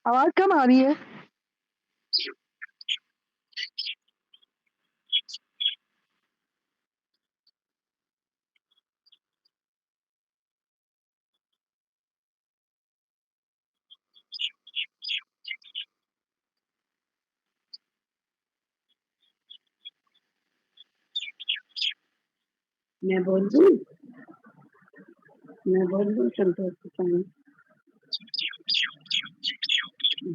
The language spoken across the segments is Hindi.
आवाज़ कम आ रही है। मैं बोल दूँ? मैं बोल दूँ संतोष के सामने?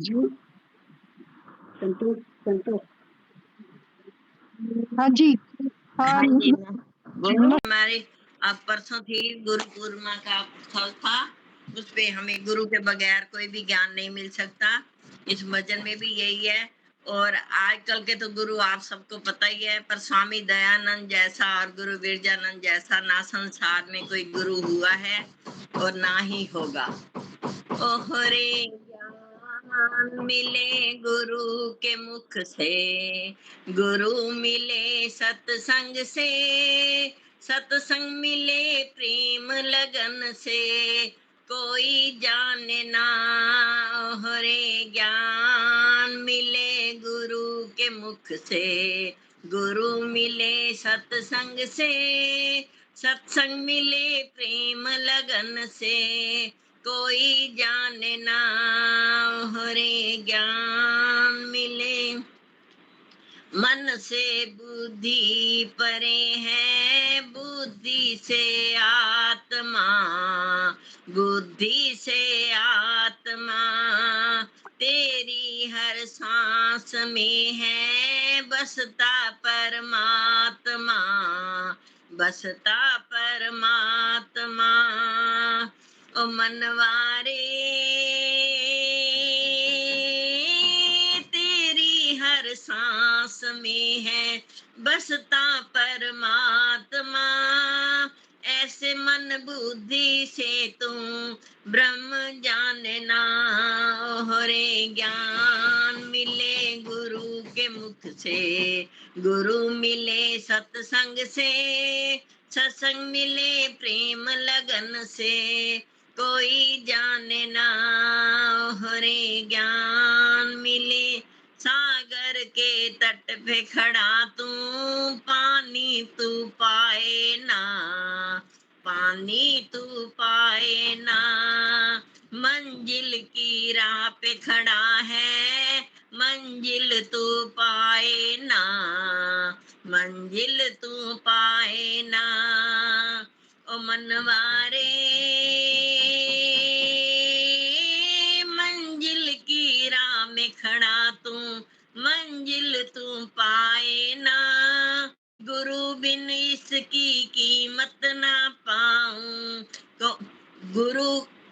जी, संतोष संतोष। हाँ जी। हाँ, हाँ जी मैम बोलो। न हमारे अब परसों थी गुरु पूर्णिमा का फल था। उस पे हमें गुरु के बगैर कोई भी ज्ञान नहीं मिल सकता। इस भजन में भी यही है। और आजकल के तो गुरु आप सबको पता ही है, पर स्वामी दयानंद जैसा और गुरु बिरजानंद जैसा ना संसार में कोई गुरु हुआ है और ना ही होगा। ओहरे ज्ञान मिले गुरु के मुख से, गुरु मिले सत्संग से, सत्संग मिले प्रेम लगन से, कोई जाने ना। ओहरे ज्ञान मिले गुरु के मुख से, गुरु मिले सत्संग से, सत्संग मिले प्रेम लगन से, कोई जाने ना। हरे ज्ञान मिले मन से बुद्धि परे है, बुद्धि से आत्मा, बुद्धि से आत्मा, तेरी हर सांस में है बसता परमात्मा, बसता परमात्मा। ओ मनवारे तेरी हर सांस में है बसता परमात्मा, ऐसे मन बुद्धि से तुम ब्रह्म जानना। हरे ज्ञान मिले गुरु के मुख से, गुरु मिले सत्संग से, सत्संग मिले प्रेम लगन से, कोई जाने ना। हरे ज्ञान मिले सागर के तट पे खड़ा तू, पानी तू पाए ना, पानी तू पाए ना। मंजिल की राह पे खड़ा है, मंजिल तू पाए ना, मंजिल तू पाए ना। ओ मनवारे मंजिल की राह में खड़ा तू, मंजिल तू पाए ना। गुरु बिन इसकी कीमत ना पाऊं, तो गुरु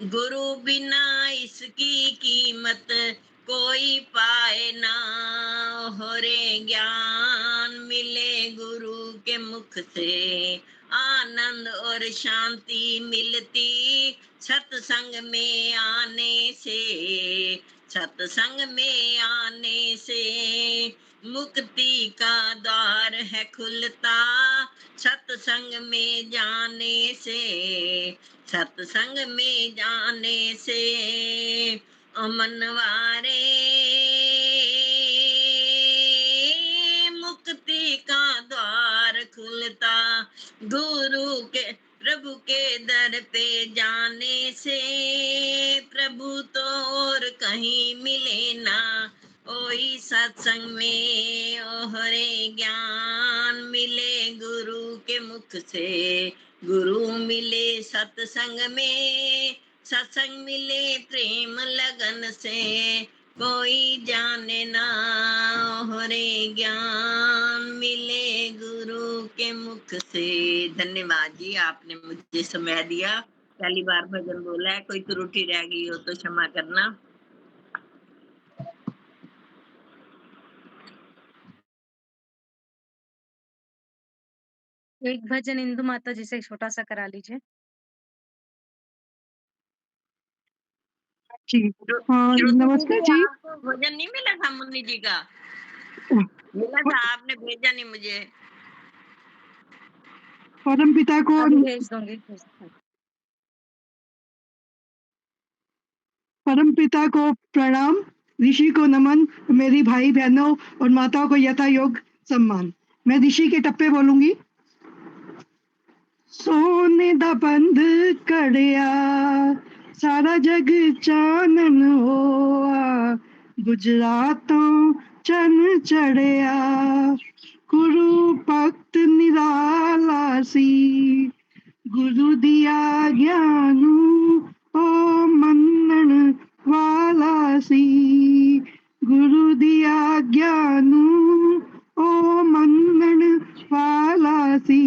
गुरु बिना इसकी कीमत कोई पाए ना। हरे ज्ञान मिले गुरु के मुख से, आनंद और शांति मिलती सत्संग में आने से, सत्संग में आने से, मुक्ति का द्वार है खुलता सत्संग में जाने से, सत्संग में जाने से। ओ मनवारे मुक्ति का द्वार खुलता गुरु के प्रभु के दर पे जाने से, प्रभु तो और कहीं मिले ना। ओई सत्संग में ओ हरे ज्ञान मिले गुरु के मुख से, गुरु मिले सत्संग में, सत्संग मिले प्रेम लगन से, कोई जाने ना। हरे ज्ञान मिले गुरु के मुख से। धन्यवाद जी, आपने मुझे समय दिया। पहली बार भजन बोला है, कोई त्रुटि रह गई हो तो क्षमा करना। एक भजन इंदु माता जी से छोटा सा करा लीजिए। जी। हाँ, नमस्कार जी। आपको भजन नहीं मिला था मुन्नी जी का? मिला था, आपने भेजा नहीं मुझे। परम पिता को अभी भेज दूंगी। परम पिता को प्रणाम। ऋषि को नमन, मेरी भाई बहनों और माताओं को यथा योग सम्मान। मैं ऋषि के टप्पे बोलूंगी। सोने दा बंद कड़िया, सारा जग चानन होआ, गुजरातों चन चढ़िया, गुरु भक्त निराला सी, गुरु दिया ज्ञानू ओ मन्नण वाला सी, गुरु दिया ज्ञानू ओ मन्नण वाला सी,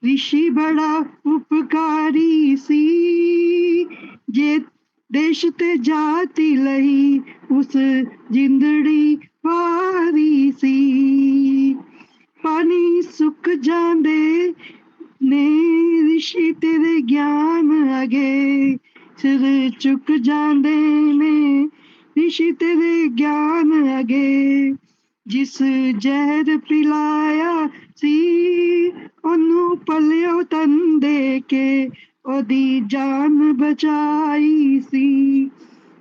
ऋषि बड़ा उपकारी सी, जे देश ते जाती लही उस जिंदड़ी वारी सी, पानी सुक जांदे ने ऋषि तेरे ज्ञान अगे, सिर चुक जांदे ने ऋषि तेरे ज्ञान अगे, जिस जहर पिलाया सी ओनू पलियो तन दे के ओदी जान बचाई सी,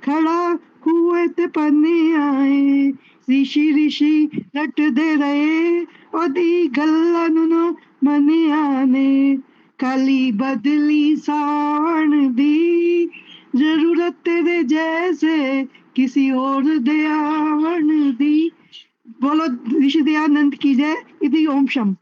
खड़ा हुए ते पन्ने आए, ऋषि ऋषि रटदे रहे ओदी गल्लां नू मनिया ने, काली बदली सावण दी, जरूरत तेरे जैसे किसी और दे आवण दी। बोलो ऋषि दयानंद की जय। इति ओम शम।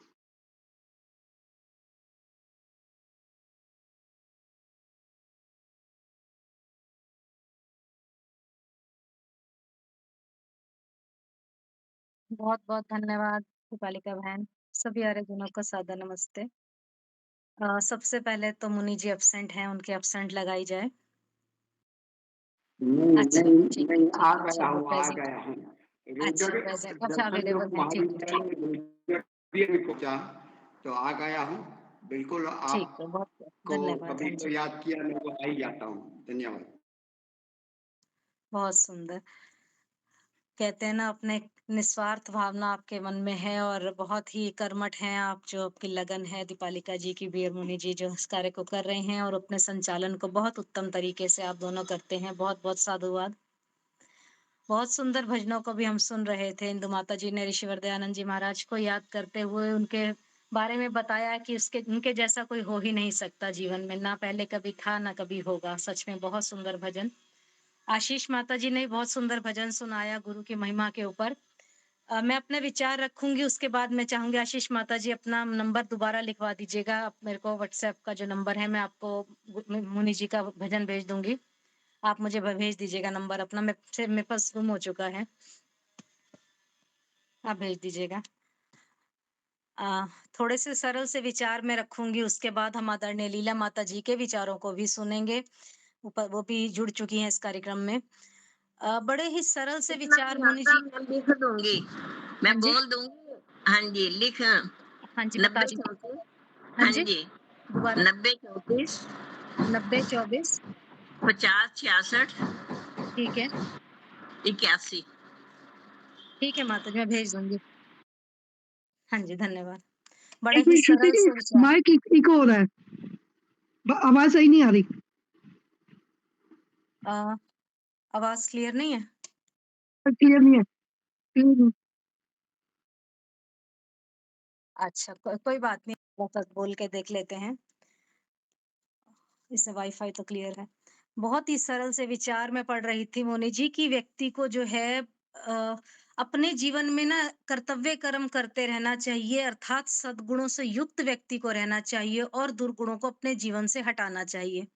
बहुत बहुत धन्यवाद दीपालिका बहन। सभी आर्यजनों को सादर नमस्ते। सबसे पहले तो मुनि जी एब्सेंट हैं, उनके एब्सेंट लगाई जाए। अच्छा, नहीं ठीक है, नहीं, ठीक आ है, गया चलिए हूँ आ प्रेज़ेंट। गया हूँ। अच्छा, रेडियो प्रेज़ेंट, अच्छा दर्शन अवेलेबल योग हैं, ठीक है, महाविद्यालय ठीक में भी अभी पहुंचा, तो आ गया हूँ। बिल्कुल ठीक है, बहुत आपको धन्यवाद। कभी हाँ तो जी, याद किया, मैं तो आ ही जाता हूँ। धन्यवाद। बहुत सुंदर। कहते हैं ना अपने निस्वार्थ भावना आपके मन में है और बहुत ही कर्मठ हैं आप, जो आपकी लगन है दीपालिका जी की, वीर मुनि जी जो इस कार्य को कर रहे हैं और अपने संचालन को बहुत उत्तम तरीके से आप दोनों करते हैं। बहुत-बहुत साधुवाद। बहुत सुंदर भजनों को भी हम सुन रहे थे। इंदु माता जी ने ऋषिवर दयानंद जी महाराज को याद करते हुए उनके बारे में बताया कि उसके उनके जैसा कोई हो ही नहीं सकता जीवन में, ना पहले कभी था, ना कभी होगा। सच में बहुत सुंदर भजन। आशीष माता जी ने भी बहुत सुंदर भजन सुनाया गुरु की महिमा के ऊपर। मैं अपने विचार रखूँगी, उसके बाद मैं चाहूँगी आशीष माता जी अपना नंबर दोबारा लिखवा दीजिएगा। आप मेरे को व्हाट्सएप का जो नंबर है मैं आपको मुनि जी का भजन भेज दूँगी। आप मुझे भेज दीजिएगा नंबर अपना, मेरे पास गुम हो चुका है। आप भेज दीजिएगा। अ, थोड़े से सरल से विचार मैं रखूँगी, उसके बाद हम आदरणीय लीला माता जी के विचारों को भी सुनेंगे। वो भी जुड़ चुकी हैं इस कार्यक्रम में। बड़े ही सरल से इतना विचार ही मुनि आता जी। मैं लिख दूंगी, हाँ मैं जी, बोल दूंगी। हाँ जी, लिख। हाँ जी, बता नब्बे दीजिए। चौंतीस हाँ हाँ जी, जी, दोबारा 90 34 90-24 50 66 ठीक है, 81। ठीक है माता जी, मैं भेज दूँगी। हाँ जी, धन्यवाद। बड़े एक ही मिनट श्रुति सरल जी, से विचार। माइक इको हो रहा है, आवाज सही नहीं आ रही। अ, आवाज़ क्लियर नहीं है? क्लियर नहीं है। हम्म, अच्छा, कोई बात नहीं, वापस बोल के देख लेते हैं। इससे वाईफ़ाई तो क्लियर है। बहुत ही सरल से विचार मैं पढ़ रही थी मोनी जी कि व्यक्ति को जो है अपने जीवन में ना कर्तव्य कर्म करते रहना चाहिए, अर्थात सद्गुणों से युक्त व्यक्ति को रहना चाहिए और दुर्गुणों को अपने जीवन से हटाना चाहिए।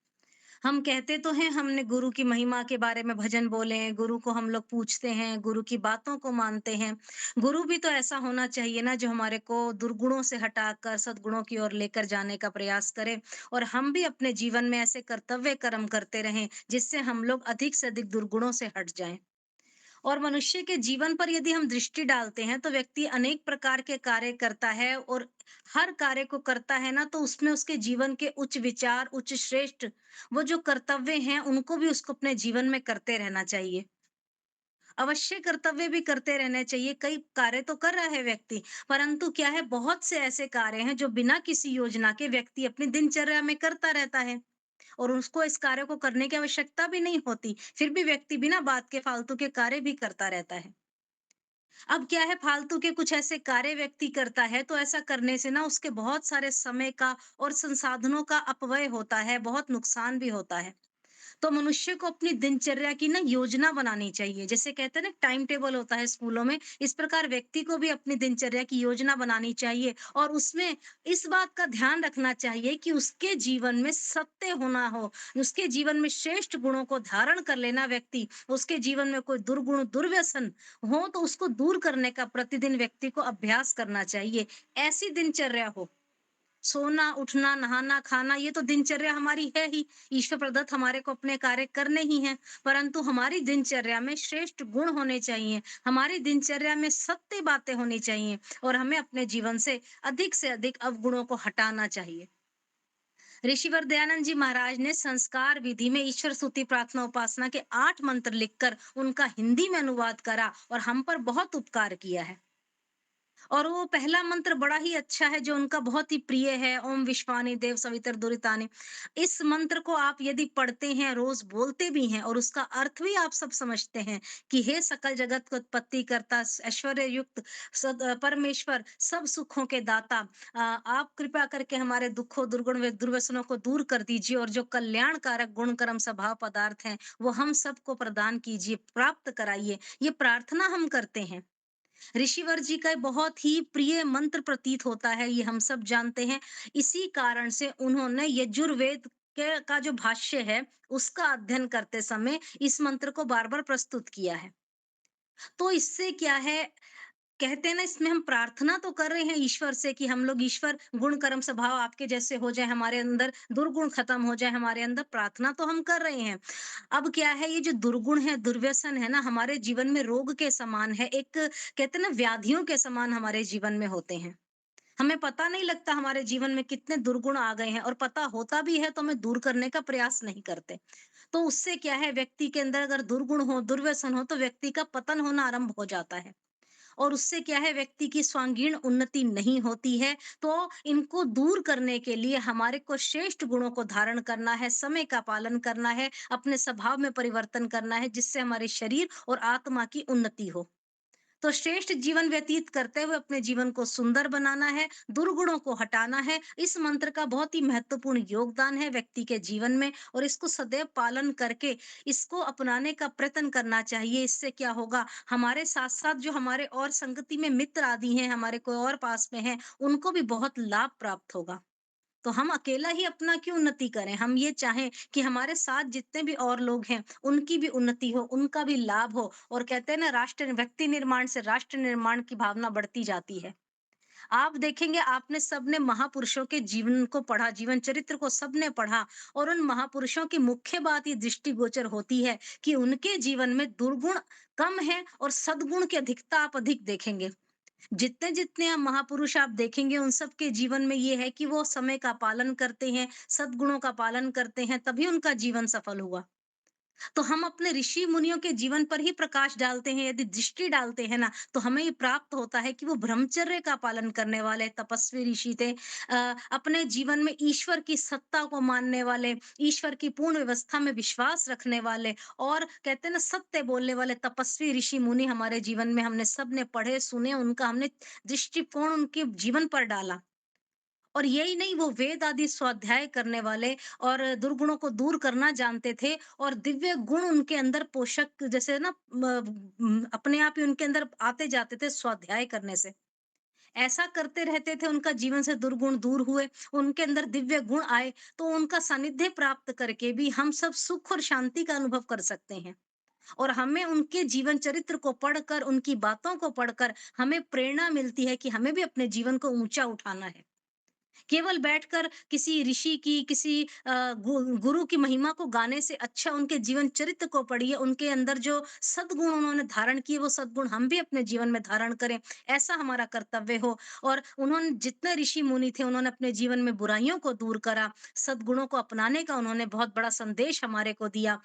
हम कहते तो हैं हमने गुरु की महिमा के बारे में भजन बोले हैं, गुरु को हम लोग पूछते हैं, गुरु की बातों को मानते हैं। गुरु भी तो ऐसा होना चाहिए ना जो हमारे को दुर्गुणों से हटाकर सद्गुणों की ओर लेकर जाने का प्रयास करे और हम भी अपने जीवन में ऐसे कर्तव्य कर्म करते रहें जिससे हम लोग अधिक से अधिक दुर्गुणों से हट जाएं। और मनुष्य के जीवन पर यदि हम दृष्टि डालते हैं तो व्यक्ति अनेक प्रकार के कार्य करता है और हर कार्य को करता है ना तो उसमें उसके जीवन के उच्च विचार, उच्च श्रेष्ठ वो जो कर्तव्य हैं उनको भी उसको अपने जीवन में करते रहना चाहिए। अवश्य कर्तव्य भी करते रहने चाहिए। कई कार्य तो कर रहा है व्यक्ति, परंतु क्या है बहुत से ऐसे कार्य हैं जो बिना किसी योजना के व्यक्ति अपनी दिनचर्या में करता रहता है। और उसको इस कार्य को करने की आवश्यकता भी नहीं होती, फिर भी व्यक्ति बिना बात के फालतू के कार्य भी करता रहता है। अब क्या है, फालतू के कुछ ऐसे कार्य व्यक्ति करता है तो ऐसा करने से ना उसके बहुत सारे समय का और संसाधनों का अपव्यय होता है, बहुत नुकसान भी होता है। तो मनुष्य को अपनी दिनचर्या की ना योजना बनानी चाहिए। जैसे कहते हैं ना टाइम टेबल होता है स्कूलों में, इस प्रकार व्यक्ति को भी अपनी दिनचर्या की योजना बनानी चाहिए और उसमें इस बात का ध्यान रखना चाहिए कि उसके जीवन में सत्य होना हो, उसके जीवन में श्रेष्ठ गुणों को धारण कर लेना व्यक्ति, उसके जीवन में कोई दुर्गुण, दुर्व्यसन हो तो उसको दूर करने का प्रतिदिन व्यक्ति को अभ्यास करना चाहिए। ऐसी दिनचर्या हो, सोना, उठना, नहाना, खाना ये तो दिनचर्या हमारी है ही। ईश्वर प्रदत्त हमारे को अपने कार्य करने ही हैं, परंतु हमारी दिनचर्या में श्रेष्ठ गुण होने चाहिए, हमारी दिनचर्या में सत्य बातें होनी चाहिए और हमें अपने जीवन से अधिक अवगुणों को हटाना चाहिए। ऋषिवर दयानंद जी महाराज ने संस्कार विधि में ईश्वर स्तुति प्रार्थना उपासना के 8 मंत्र लिखकर उनका हिंदी में अनुवाद करा और हम पर बहुत उपकार किया है। और वो पहला मंत्र बड़ा ही अच्छा है जो उनका बहुत ही प्रिय है, ओम विश्वानि देव सवितर दुरितानि। इस मंत्र को आप यदि पढ़ते हैं, रोज बोलते भी हैं और उसका अर्थ भी आप सब समझते हैं कि हे सकल जगत को उत्पत्ति करता, ऐश्वर्य युक्त परमेश्वर, सब सुखों के दाता, आप कृपा करके हमारे दुखों, दुर्गुण व दुर्व्यसनों को दूर कर दीजिए और जो कल्याणकारक गुण कर्म स्वभाव पदार्थ हैं वो हम सबको प्रदान कीजिए, प्राप्त कराइए। ये प्रार्थना हम करते हैं। ऋषिवर जी का बहुत ही प्रिय मंत्र प्रतीत होता है, ये हम सब जानते हैं। इसी कारण से उन्होंने यजुर्वेद के का जो भाष्य है, उसका अध्ययन करते समय इस मंत्र को बार-बार प्रस्तुत किया है। तो इससे क्या है, कहते हैं ना इसमें हम प्रार्थना तो कर रहे हैं ईश्वर से कि हम लोग ईश्वर गुण कर्म स्वभाव आपके जैसे हो जाए, हमारे अंदर दुर्गुण खत्म हो जाए हमारे अंदर, प्रार्थना तो हम कर रहे हैं। अब क्या है, ये जो दुर्गुण है, दुर्व्यसन है ना, हमारे जीवन में रोग के समान है, एक कहते हैं ना व्याधियों के समान हमारे जीवन में होते हैं। हमें पता नहीं लगता हमारे जीवन में कितने दुर्गुण आ गए हैं और पता होता भी है तो हमें दूर करने का प्रयास नहीं करते। तो उससे क्या है, व्यक्ति के अंदर अगर दुर्गुण हो, दुर्व्यसन हो तो व्यक्ति का पतन होना आरंभ हो जाता है। और उससे क्या है, व्यक्ति की स्वांगीण उन्नति नहीं होती है। तो इनको दूर करने के लिए हमारे को श्रेष्ठ गुणों को धारण करना है, समय का पालन करना है, अपने स्वभाव में परिवर्तन करना है जिससे हमारे शरीर और आत्मा की उन्नति हो। तो श्रेष्ठ जीवन व्यतीत करते हुए अपने जीवन को सुंदर बनाना है, दुर्गुणों को हटाना है। इस मंत्र का बहुत ही महत्वपूर्ण योगदान है व्यक्ति के जीवन में और इसको सदैव पालन करके इसको अपनाने का प्रयत्न करना चाहिए। इससे क्या होगा, हमारे साथ-साथ जो हमारे और संगति में मित्र आदि हैं, हमारे कोई और पास में हैं, उनको भी बहुत लाभ प्राप्त होगा। तो हम अकेला ही अपना क्यों उन्नति करें? हम ये चाहें कि हमारे साथ जितने भी और लोग हैं, उनकी भी उन्नति हो, उनका भी लाभ हो और कहते हैं ना राष्ट्र व्यक्ति निर्माण से राष्ट्र निर्माण की भावना बढ़ती जाती है। आप देखेंगे आपने सबने महापुरुषों के जीवन को पढ़ा, जीवन चरित्र को सबने पढ़ा और उन महापुरुषों की मुख्य बात ये दृष्टिगोचर होती है कि उनके जीवन में दुर्गुण कम है और सद्गुण की अधिकता आप अधिक देखेंगे। जितने-जितने आप महापुरुष आप देखेंगे उन सब के जीवन में ये है कि वो समय का पालन करते हैं, सद्गुणों का पालन करते हैं, तभी उनका जीवन सफल हुआ। तो हम अपने ऋषि मुनियों के जीवन पर ही प्रकाश डालते हैं, यदि दृष्टि डालते हैं ना, तो हमें ये प्राप्त होता है कि वो ब्रह्मचर्य का पालन करने वाले तपस्वी ऋषि थे। अपने जीवन में ईश्वर की सत्ता को मानने वाले, ईश्वर की पूर्ण व्यवस्था में विश्वास रखने वाले और कहते हैं ना सत्य बोलने वाले तपस्वी ऋषि मुनि हमारे जीवन में हमने सबने पढ़े, सुने, उनका हमने दृष्टिकोण उनके जीवन पर डाला। और यही नहीं, वो वेद आदि स्वाध्याय करने वाले और दुर्गुणों को दूर करना जानते थे और दिव्य गुण उनके अंदर पोषक जैसे ना अपने आप ही उनके अंदर आते जाते थे स्वाध्याय करने से। ऐसा करते रहते थे, उनका जीवन से दुर्गुण दूर हुए, उनके अंदर दिव्य गुण आए, तो उनका सानिध्य प्राप्त करके भी हम सब सुख और शांति का अनुभव कर सकते हैं। और हमें उनके जीवन चरित्र को पढ़कर, उनकी बातों को पढ़कर हमें प्रेरणा मिलती है कि हमें भी अपने जीवन को ऊँचा उठाना है। केवल बैठकर किसी ऋषि की, किसी गुरु की महिमा को गाने से अच्छा उनके जीवन चरित्र को पढ़िए, उनके अंदर जो सद्गुण उन्होंने धारण किए, वो सद्गुण हम भी अपने जीवन में धारण करें, ऐसा हमारा कर्तव्य हो। और उन्होंने जितने ऋषि मुनि थे, उन्होंने अपने जीवन में बुराइयों को दूर करा, सद्गुणों को अपनाने का उन्होंने बहुत बड़ा संदेश हमारे को दिया।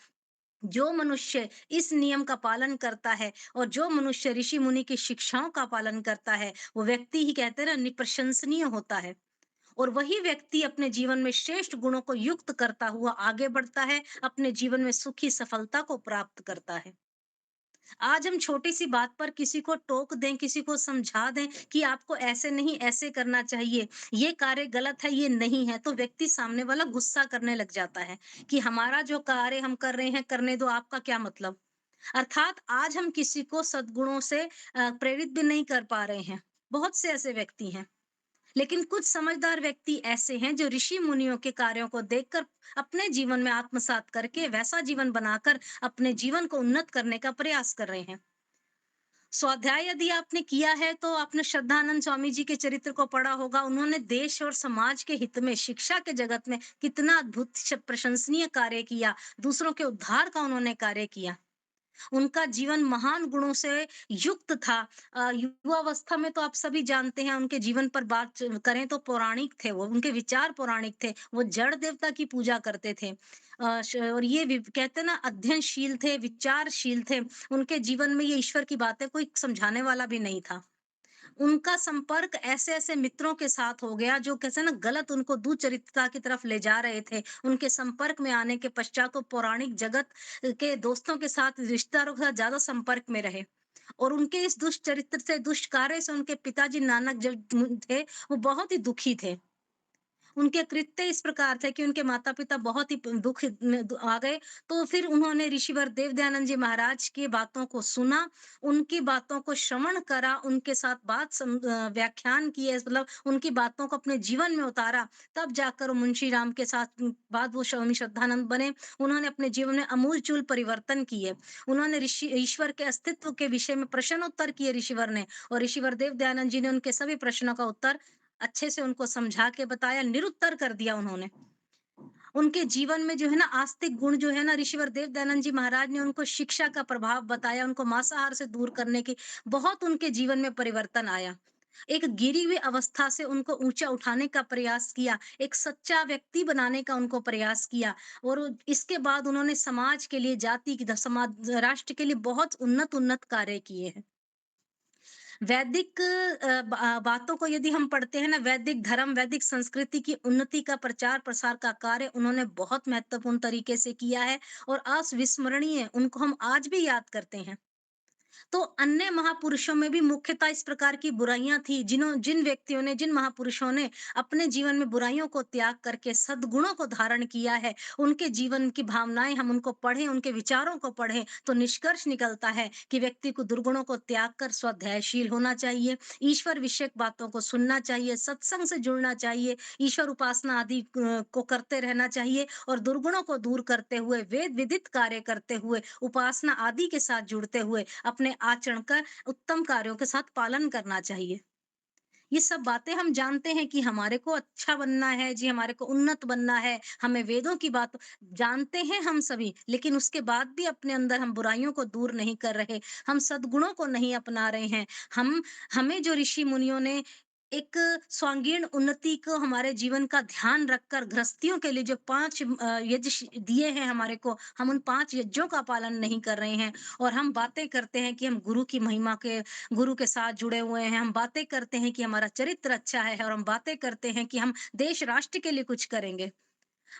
जो मनुष्य इस नियम का पालन करता है और जो मनुष्य ऋषि मुनि की शिक्षाओं का पालन करता है, वो व्यक्ति ही कहते हैं ना, प्रशंसनीय होता है। और वही व्यक्ति अपने जीवन में श्रेष्ठ गुणों को युक्त करता हुआ आगे बढ़ता है, अपने जीवन में सुखी सफलता को प्राप्त करता है। आज हम छोटी सी बात पर किसी को टोक दें, किसी को समझा दें कि आपको ऐसे नहीं ऐसे करना चाहिए, ये कार्य गलत है, ये नहीं है, तो व्यक्ति सामने वाला गुस्सा करने लग जाता है कि हमारा जो कार्य हम कर रहे हैं करने दो, आपका क्या मतलब। अर्थात आज हम किसी को सद्गुणों से प्रेरित भी नहीं कर पा रहे हैं। बहुत से ऐसे व्यक्ति हैं, लेकिन कुछ समझदार व्यक्ति ऐसे हैं जो ऋषि मुनियों के कार्यों को देखकर अपने जीवन में आत्मसात करके वैसा जीवन बनाकर अपने जीवन को उन्नत करने का प्रयास कर रहे हैं। स्वाध्याय यदि आपने किया है तो आपने श्रद्धानंद स्वामी जी के चरित्र को पढ़ा होगा। उन्होंने देश और समाज के हित में, शिक्षा के जगत में कितना अद्भुत प्रशंसनीय कार्य किया, दूसरों के उद्धार का उन्होंने कार्य किया। उनका जीवन महान गुणों से युक्त था। युवावस्था में तो आप सभी जानते हैं उनके जीवन पर बात करें तो पौराणिक थे वो, उनके विचार पौराणिक थे। वो जड़ देवता की पूजा करते थे। और ये कहते हैं ना, अध्ययनशील थे, विचारशील थे। उनके जीवन में ये ईश्वर की बातें कोई समझाने वाला भी नहीं था। उनका संपर्क ऐसे-ऐसे मित्रों के साथ हो गया जो कैसे ना गलत उनको दुचरित्रता की तरफ ले जा रहे थे। उनके संपर्क में आने के पश्चात वो पौराणिक जगत के दोस्तों के साथ, रिश्तेदारों के साथ ज़्यादा संपर्क में रहे। और उनके इस दुष्चरित्र से, दुष्ट कार्य से उनके पिताजी नानक जब थे, वो बहुत ही दुखी थे। उनके कृत्य इस प्रकार थे कि उनके माता-पिता बहुत ही दुःख में आ गए। तो फिर उन्होंने ऋषिवर देव दयानंद जी महाराज की बातों को सुना, उनकी बातों को श्रवण करा, उनके साथ व्याख्यान किए, मतलब उनकी बातों को अपने जीवन में उतारा। तब जाकर वो मुंशी राम के साथ बाद वो स्वामी श्रद्धानंद बने। उन्होंने अपने जीवन में आमूल-चूल परिवर्तन किए। उन्होंने ऋषि ईश्वर के अस्तित्व के विषय में प्रश्नोत्तर किए ऋषिवर ने, और ऋषिवर देव दयानंद जी ने उनके सभी प्रश्नों का उत्तर अच्छे से उनको समझा के बताया, निरुत्तर कर दिया उन्होंने। उनके जीवन में जो है ना आस्तिक गुण जो है ना, ऋषिवर देव दयानंद जी महाराज ने उनको शिक्षा का प्रभाव बताया, उनको मांसाहार से दूर करने की बहुत उनके जीवन में परिवर्तन आया। एक गिरी हुई अवस्था से उनको ऊँचा उठाने का प्रयास किया, एक सच्चा व्यक्ति बनाने का उनको प्रयास किया, और इसके बाद उन्होंने समाज के लिए, जाति की समाज राष्ट्र के लिए बहुत उन्नत-उन्नत कार्य किए हैं। वैदिक बातों को यदि हम पढ़ते हैं ना, वैदिक धर्म, वैदिक संस्कृति की उन्नति का प्रचार-प्रसार का कार्य उन्होंने बहुत महत्वपूर्ण तरीके से किया है, और अविस्मरणीय, उनको हम आज भी याद करते हैं। तो अन्य महापुरुषों में भी मुख्यतः इस प्रकार की बुराइयां थी, जिन व्यक्तियों ने, जिन महापुरुषों ने अपने जीवन में बुराइयों को त्याग करके सद्गुणों को धारण किया है, उनके जीवन की भावनाएं हम उनको पढ़ें, उनके विचारों को पढ़ें, तो निष्कर्ष निकलता है कि व्यक्ति को दुर्गुणों को त्याग कर स्वाध्यायशील होना चाहिए, ईश्वर विषयक बातों को सुनना चाहिए, सत्संग से जुड़ना चाहिए, ईश्वर उपासना आदि को करते रहना चाहिए, और दुर्गुणों को दूर करते हुए, वेद विदित कार्य करते हुए, उपासना आदि के साथ जुड़ते हुए अपने आचरण का उत्तम कार्यों के साथ पालन करना चाहिए। ये सब बातें हम जानते हैं कि हमारे को अच्छा बनना है जी, हमारे को उन्नत बनना है, हमें वेदों की बात जानते हैं हम सभी, लेकिन उसके बाद भी अपने अंदर हम बुराइयों को दूर नहीं कर रहे, हम सद्गुणों को नहीं अपना रहे हैं। हम हमें जो ऋषि मुनियों ने एक स्वांगीण उन्नति को हमारे जीवन का ध्यान रखकर गृहस्थियों के लिए जो 5 यज्ञ दिए हैं हमारे को, हम उन 5 यज्ञों का पालन नहीं कर रहे हैं, और हम बातें करते हैं कि हम गुरु की महिमा के, गुरु के साथ जुड़े हुए हैं, हम बातें करते हैं कि हमारा चरित्र अच्छा है, और हम बातें करते हैं कि हम देश राष्ट्र के लिए कुछ करेंगे।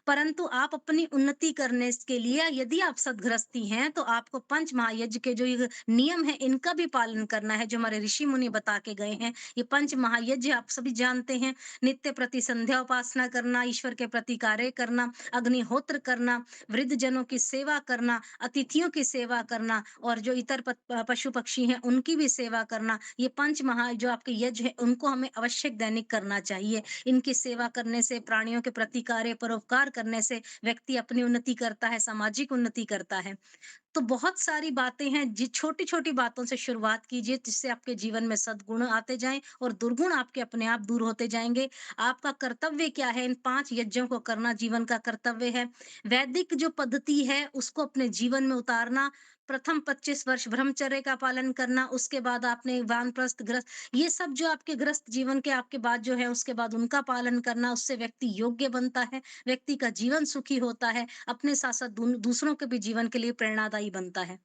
परंतु आप अपनी उन्नति करने के लिए, यदि आप सद्गृहस्थी हैं, तो आपको पंच महायज्ञ के जो ये नियम है, इनका भी पालन करना है, जो हमारे ऋषि मुनि बता के गए हैं। ये पंच महायज्ञ आप सभी जानते हैं। नित्य प्रति संध्या उपासना करना, ईश्वर के प्रति कार्य करना, अग्निहोत्र करना, वृद्ध जनों की सेवा करना, अतिथियों की सेवा करना, और जो इतर पशु पक्षी हैं उनकी भी सेवा करना। ये पंच महा जो आपके यज्ञ है, उनको हमें अवश्य दैनिक करना चाहिए। इनकी सेवा करने से, प्राणियों के प्रति कार्य, परोपकार करने से व्यक्ति अपनी उन्नति करता है, सामाजिक उन्नति करता है। तो बहुत सारी बातें हैं, जी छोटी-छोटी बातों से शुरुआत कीजिए, जिससे आपके जीवन में सद्गुण आते जाएँ और दुर्गुण आपके अपने आप दूर होते जाएँगे। आपका कर्तव्य क्या है? इन 5 यज्ञों को करना जीवन का कर्तव्य है। वैदिक जो पद्धति है, उसको अपने जीवन में उतारना, प्रथम 25 वर्ष ब्रह्मचर्य का पालन करना, उसके बाद आपने वानप्रस्थ, गृहस्थ, ये सब जो आपके गृहस्थ जीवन के आपके बाद जो है, उसके बाद उनका पालन करना, उससे व्यक्ति योग्य बनता है, व्यक्ति का जीवन सुखी होता है, अपने साथ-साथ दूसरों के भी जीवन के लिए प्रेरणादायी बनता है।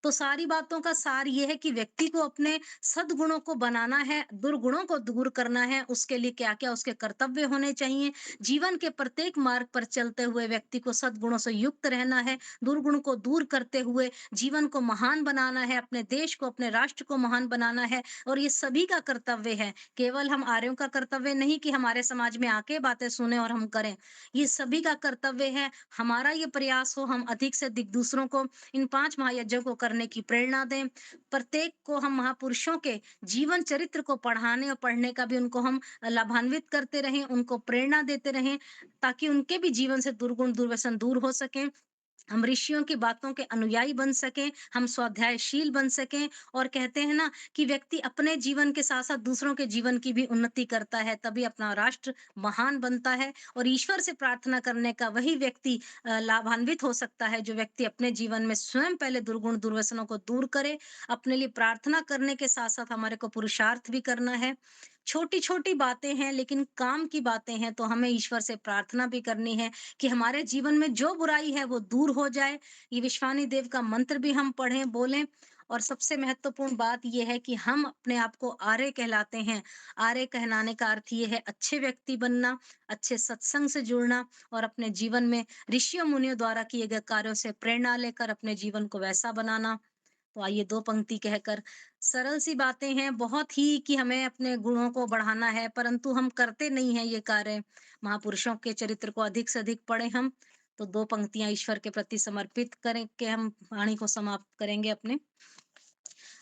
तो सारी बातों का सार ये है कि व्यक्ति को अपने सद्गुणों को बनाना है, दुर्गुणों को दूर करना है, उसके लिए क्या-क्या उसके कर्तव्य होने चाहिए। जीवन के प्रत्येक मार्ग पर चलते हुए व्यक्ति को सद्गुणों से युक्त रहना है, दुर्गुण को दूर करते हुए जीवन को महान बनाना है, अपने देश को, अपने राष्ट्र को महान बनाना है और ये सभी का कर्तव्य है। केवल हम आर्यों का कर्तव्य नहीं कि हमारे समाज में आके बातें सुने और हम करें। ये सभी का कर्तव्य है। हमारा ये प्रयास हो हम अधिक से अधिक दूसरों को इन 5 महायज्ञों को करने की प्रेरणा दें। प्रत्येक को हम महापुरुषों के जीवन चरित्र को पढ़ाने और पढ़ने का भी उनको हम लाभान्वित करते रहें, उनको प्रेरणा देते रहें, ताकि उनके भी जीवन से दुर्गुण, दुर्व्यसन दूर हो सकें। हम ऋषियों की बातों के अनुयायी बन सकें, हम स्वाध्यायशील बन सकें और कहते हैं ना कि व्यक्ति अपने जीवन के साथ-साथ दूसरों के जीवन की भी उन्नति करता है, तभी अपना राष्ट्र महान बनता है और ईश्वर से प्रार्थना करने का वही व्यक्ति लाभान्वित हो सकता है, जो व्यक्ति अपने जीवन में स्वयं पहले दुर्गुण, दुर्व्यसनों को दूर करे। अपने लिए प्रार्थना करने के साथ-साथ हमारे को पुरुषार्थ भी करना है। छोटी-छोटी बातें हैं, लेकिन काम की बातें हैं, तो हमें ईश्वर से प्रार्थना भी करनी है कि हमारे जीवन में जो बुराई है वो दूर हो जाए। ये विश्वानी देव का मंत्र भी हम पढ़ें, बोलें और सबसे महत्वपूर्ण बात ये है कि हम अपने आप को आर्य कहलाते हैं। आर्य कहलाने का अर्थ ये है अच्छे व्यक्ति बनना, अच्छे सत्संग से जुड़ना और अपने जीवन में ऋषियों मुनियों द्वारा किए गए कार्यों से प्रेरणा लेकर अपने जीवन को वैसा बनाना। तो आइए 2 पंक्ति कहकर सरल सी बातें हैं बहुत ही कि हमें अपने गुणों को बढ़ाना है, परंतु हम करते नहीं हैं ये कार्य। महापुरुषों के चरित्र को अधिक से अधिक पढ़ें हम। तो 2 पंक्तियाँ ईश्वर के प्रति समर्पित करें के हम वाणी को समाप्त करेंगे अपने।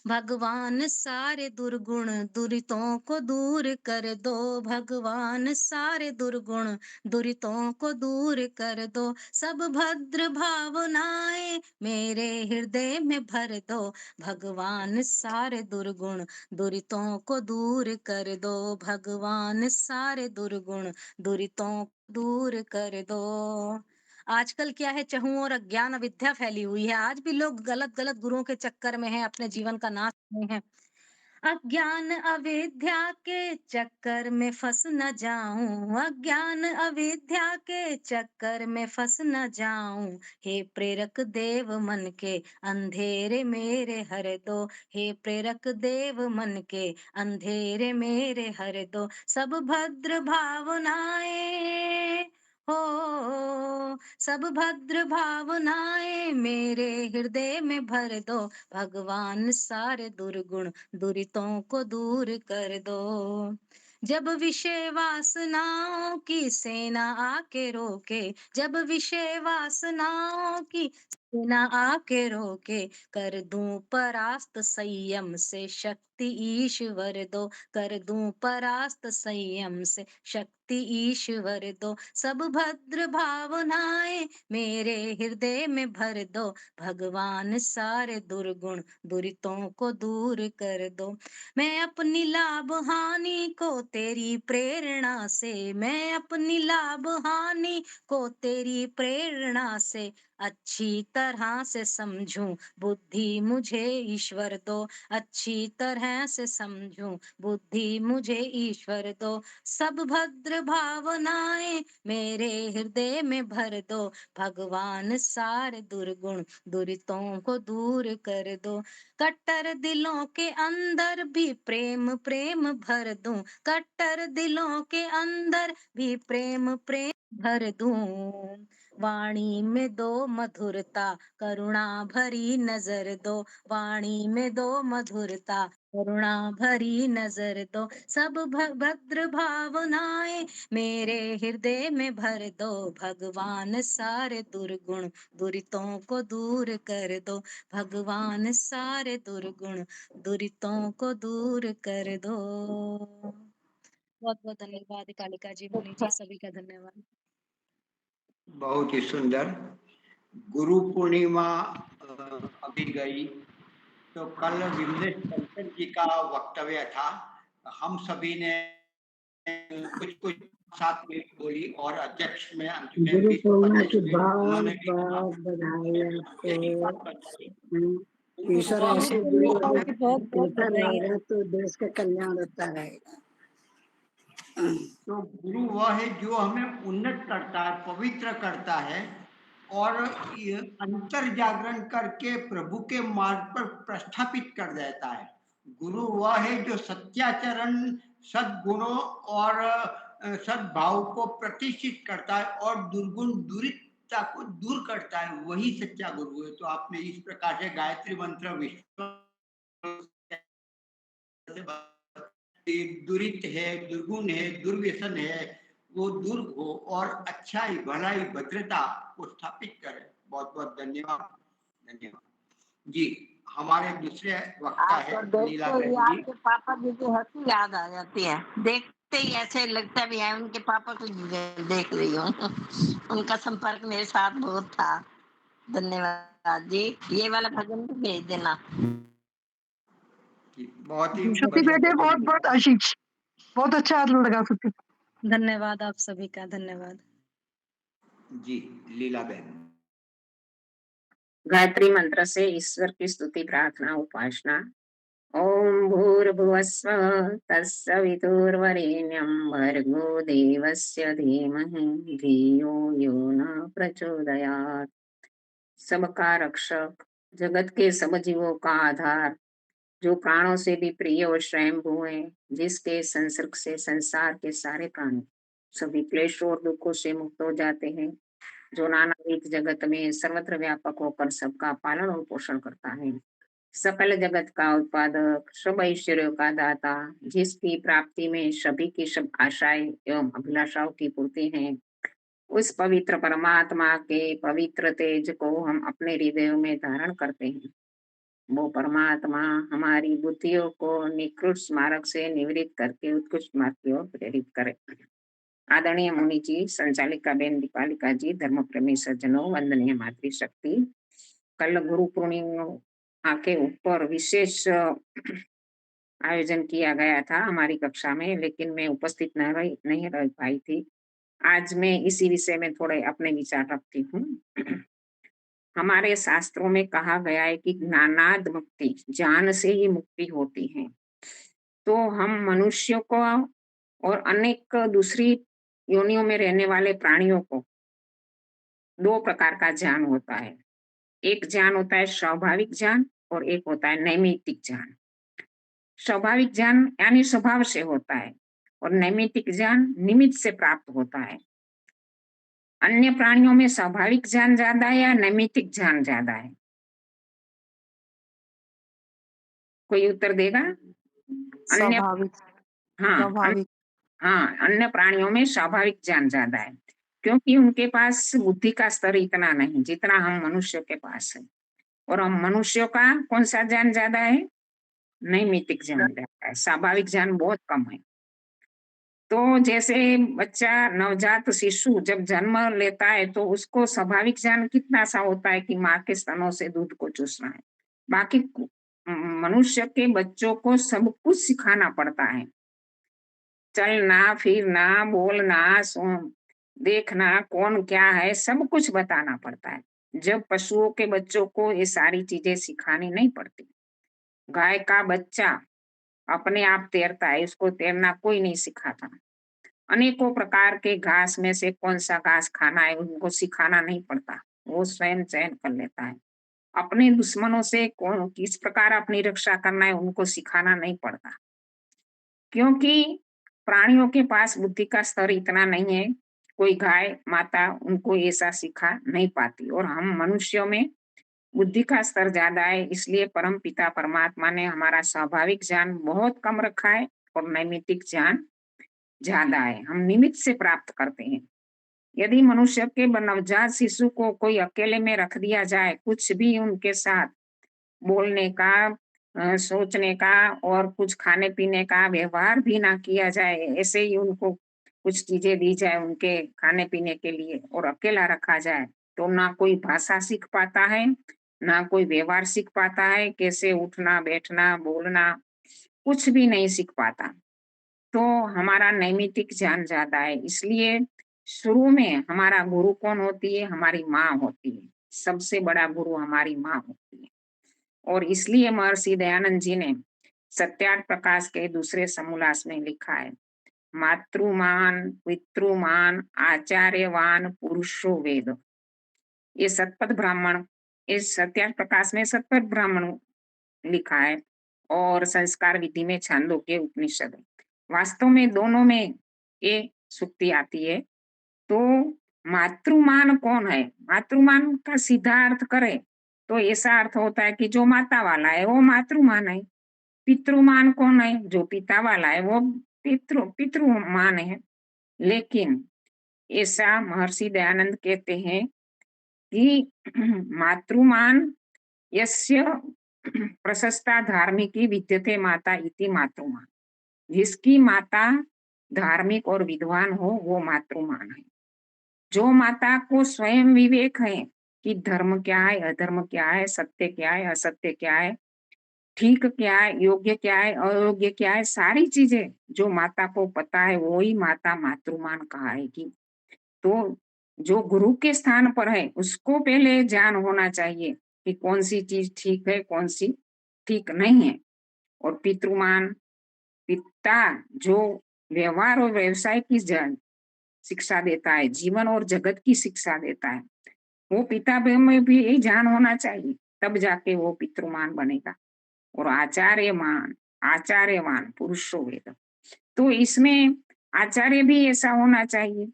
भगवान सारे दुर्गुण दुरितों को दूर कर दो, भगवान सारे दुर्गुण दुरितों को दूर कर दो, सब भद्र भावनाएं मेरे हृदय में भर दो, भगवान सारे दुर्गुण दुरितों को दूर कर दो, भगवान सारे दुर्गुण दुरितों को दूर कर दो। आजकल क्या है चहुँ और अज्ञान अविद्या फैली हुई है। आज भी लोग गलत-गलत गुरुओं के चक्कर में हैं, अपने जीवन का नाश कर रहे हैं। अज्ञान अविद्या के चक्कर में फँस न जाऊँ, अज्ञान अविद्या के चक्कर में फँस न जाऊँ। हे प्रेरक देव मन के अंधेरे मेरे हर दो, हे प्रेरक देव मन के अंधेरे मेरे हर दो, सब भद्र भावनाएं हो, सब भद्र भावनाएं मेरे हृदय में भर दो, भगवान सारे दुर्गुण दुरितों को दूर कर दो। जब विषय वासनाओं की सेना आके रोके, जब विषय वासनाओं की सेना आके रोके, कर दूं परास्त संयम से शक्ति ईश्वर दो, कर दूं परास्त संयम से शक्ति ईश्वर दो, सब भद्र भावनाएं मेरे हृदय में भर दो, भगवान सारे दुर्गुण दुरितों को दूर कर दो। मैं अपनी लाभ हानि को तेरी प्रेरणा से, मैं अपनी लाभ हानि को तेरी प्रेरणा से अच्छी तरह से समझूं, बुद्धि मुझे ईश्वर दो, अच्छी तरह से समझूं, बुद्धि मुझे ईश्वर दो, सब भद्र भावनाएं मेरे हृदय में भर दो, भगवान सारे दुर्गुण दुरितों को दूर कर दो। कट्टर दिलों के अंदर भी प्रेम प्रेम भर दूं, कट्टर दिलों के अंदर भी प्रेम प्रेम भर दूं। वाणी में दो मधुरता करुणा भरी नजर दो, वाणी में दो मधुरता करुणा भरी नजर दो, सब भद्र भावनाएं मेरे हृदय में भर दो, भगवान सारे दुर्गुण दुरितों को दूर कर दो, भगवान सारे दुर्गुण दुरितों को दूर कर दो। बहुत बहुत धन्यवाद कालिका जी, मुनि जी, सभी का धन्यवाद। बहुत ही सुंदर। गुरु पूर्णिमा अभी गई, तो कल विमलेश पंचन जी का वक्तव्य था। हम सभी ने कुछ कुछ साथ में बोली और अध्यक्ष में गुरु पूर्णिमा की उन्होंने बहुत भी कहा, बहुत बधाई यही बात आपको। बताई। ईश्वर वह ऐसे गुरु गुरु पूर्णिमा की बहुत बहुत देता बधाई। रहेगा तो देश का कल्याण होता रहेगा। तो गुरु वह है जो हमें उन्नत करता है, पवित्र करता है और ये अंतर जागरण करके प्रभु के मार्ग पर प्रस्थापित कर देता है। गुरु वह है जो सत्याचरण, सद्गुणों और सद्भाव को प्रतिष्ठित करता है और दुर्गुण दुरितता को दूर करता है, वही सच्चा गुरु है। तो आपने इस प्रकार से गायत्री मंत्र विश्व दुरित है, दुर्गुण है, दुर्व्यसन है, वो दूर हो और अच्छाई, भलाई, भद्रता को स्थापित करे। बहुत बहुत धन्यवाद। धन्यवाद जी। हमारे दूसरे वक्ता है आपको लीला देखते ही बहन जी। आपके पापा जी की हंसी याद आ जाती है, देखते ही ऐसे लगता भी है उनके पापा को देख रही हूँ। उनका संपर्क मेरे साथ बहुत था। धन्यवाद जी। ये वाला भजन भी भेज देना। बहुत ही श्रुति बढ़िया बेटे, बहुत भजन। बहुत आशीष, बहुत अच्छा हाथ लगा सकते। धन्यवाद आप सभी का, धन्यवाद जी। लीला बहन। गायत्री मंत्र से ईश्वर की स्तुति, प्रार्थना, उपासना। ओम भूर्भुवस्व तत्सवितुर्वरेण्यं भर्गो देवस्य धीमहि धियो यो न प्रचोदयात्। सबका रक्षक, जगत के सब जीवों का आधार, जो प्राणों से भी प्रिय और स्वयंभू है, जिसके संसर्ग से संसार के सारे प्राणी सभी क्लेशों और दुखों से मुक्त हो जाते हैं, जो नानाविध जगत में सर्वत्र व्यापक होकर सबका पालन और पोषण करता है, सकल जगत का उत्पादक, सब ऐश्वर्यों का दाता, जिसकी प्राप्ति में सभी की सब आशाएं एवं अभिलाषाओं की पूर्ति है, उस पवित्र परमात्मा के पवित्र तेज को हम अपने हृदयों में धारण करते हैं। वो परमात्मा हमारी बुद्धियों को निकृष्ट मार्ग से निवृत्त करके उत्कृष्ट मार्ग की ओर प्रेरित करे। आदरणीय मुनि जी, संचालिका बेन दीपालिका जी, धर्म प्रेमी सज्जनों, वंदनीय मातृशक्ति, कल गुरु पूर्णिमा के ऊपर विशेष आयोजन किया गया था हमारी कक्षा में, लेकिन मैं उपस्थित नहीं रह पाई थी। आज मैं इसी विषय में थोड़े अपने विचार रखती हूँ। हमारे शास्त्रों में कहा गया है कि ज्ञानाद मुक्ति, ज्ञान से ही मुक्ति होती है। तो हम मनुष्यों को और अनेक दूसरी योनियों में रहने वाले प्राणियों को दो प्रकार का ज्ञान होता है। एक ज्ञान होता है स्वाभाविक ज्ञान और एक होता है नैमित्तिक ज्ञान। स्वाभाविक ज्ञान यानी स्वभाव से होता है और नैमित्तिक ज्ञान निमित्त से प्राप्त होता है। अन्य प्राणियों में स्वाभाविक ज्ञान ज्यादा है या नैमित्तिक ज्ञान ज्यादा है? कोई उत्तर देगा? अन्य स्वाभाविक हाँ हाँ, अन्य प्राणियों में स्वाभाविक ज्ञान ज्यादा है, क्योंकि उनके पास बुद्धि का स्तर इतना नहीं जितना हम मनुष्य के पास है। और हम मनुष्यों का कौन सा ज्ञान ज्यादा है? नैमित्तिक ज्ञान ज्यादा है, स्वाभाविक ज्ञान बहुत कम है। तो जैसे बच्चा, नवजात शिशु जब जन्म लेता है तो उसको स्वाभाविक ज्ञान कितना सा होता है कि माँ के स्तनों से दूध को चूसना है। बाकी मनुष्य के बच्चों को सब कुछ सिखाना पड़ता है, चलना, फिरना, बोलना, देखना, कौन क्या है, सब कुछ बताना पड़ता है। जब पशुओं के बच्चों को ये सारी चीजें सिखानी नहीं पड़ती। गाय का बच्चा अपने आप तैरता है, उसको तैरना कोई नहीं सिखाता। अनेकों प्रकार के घास में से कौन सा घास खाना है उनको सिखाना नहीं पड़ता, वो स्वयं चयन कर लेता है। अपने दुश्मनों से कौन किस प्रकार अपनी रक्षा करना है उनको सिखाना नहीं पड़ता, क्योंकि प्राणियों के पास बुद्धि का स्तर इतना नहीं है। कोई गाय माता उनको ऐसा सिखा नहीं पाती, और हम मनुष्यों में बुद्धि का स्तर ज्यादा है, इसलिए परम पिता परमात्मा ने हमारा स्वाभाविक ज्ञान बहुत कम रखा है और नैमित्तिक ज्ञान ज्यादा है, हम निमित्त से प्राप्त करते हैं। यदि मनुष्य के नवजात शिशु को कोई अकेले में रख दिया जाए, कुछ भी उनके साथ बोलने का, सोचने का और कुछ खाने पीने का व्यवहार भी ना किया जाए, ऐसे ही उनको कुछ चीजें दी जाए उनके खाने पीने के लिए और अकेला रखा जाए, तो ना कोई भाषा सीख पाता है, ना कोई व्यवहार सीख पाता है, कैसे उठना, बैठना, बोलना, कुछ भी नहीं सीख पाता। तो हमारा नैमित्तिक ज्ञान ज्यादा है, इसलिए शुरू में हमारा गुरु कौन होती है? हमारी माँ होती है। सबसे बड़ा गुरु हमारी माँ होती है। और इसलिए महर्षि दयानंद जी ने सत्यार्थ प्रकाश के दूसरे समोल्लास में लिखा है, मातृमान, पितृमान, आचार्यवान पुरुषो वेद। ये सतपथ ब्राह्मण, इस सत्यार्थ प्रकाश में सतपथ ब्राह्मण लिखा है और संस्कार विधि में छांदोग्य उपनिषद है। वास्तव में दोनों में ये सुक्ति आती है। तो मातृमान कौन है? मातृमान का सीधा अर्थ करे तो ऐसा अर्थ होता है कि जो माता वाला है वो मातृमान है। पितृमान कौन है? जो पिता वाला है वो पितृमान है। लेकिन ऐसा महर्षि दयानंद कहते हैं कि मातृमान यस्य प्रशस्ता धार्मिकी विद्यते माता इति मातृमान। जिसकी माता धार्मिक और विद्वान हो वो मातृमान है। जो माता को स्वयं विवेक है कि धर्म क्या है, अधर्म क्या है, सत्य क्या है, असत्य क्या है, ठीक क्या है, योग्य क्या है, अयोग्य क्या है, सारी चीजें जो माता को पता है वो ही माता मातृमान कहाएगी। तो जो गुरु के स्थान पर है उसको पहले ज्ञान होना चाहिए कि कौन सी चीज ठीक है, कौन सी ठीक नहीं है। और पितृमान, पिता जो व्यवहार और व्यवसाय की शिक्षा देता है, जीवन और जगत की शिक्षा देता है, वो पिता में भी यही ज्ञान होना चाहिए, तब जाके वो पितृमान बनेगा। और आचार्यवान पुरुषो वेद, तो इसमें आचार्य भी ऐसा होना चाहिए।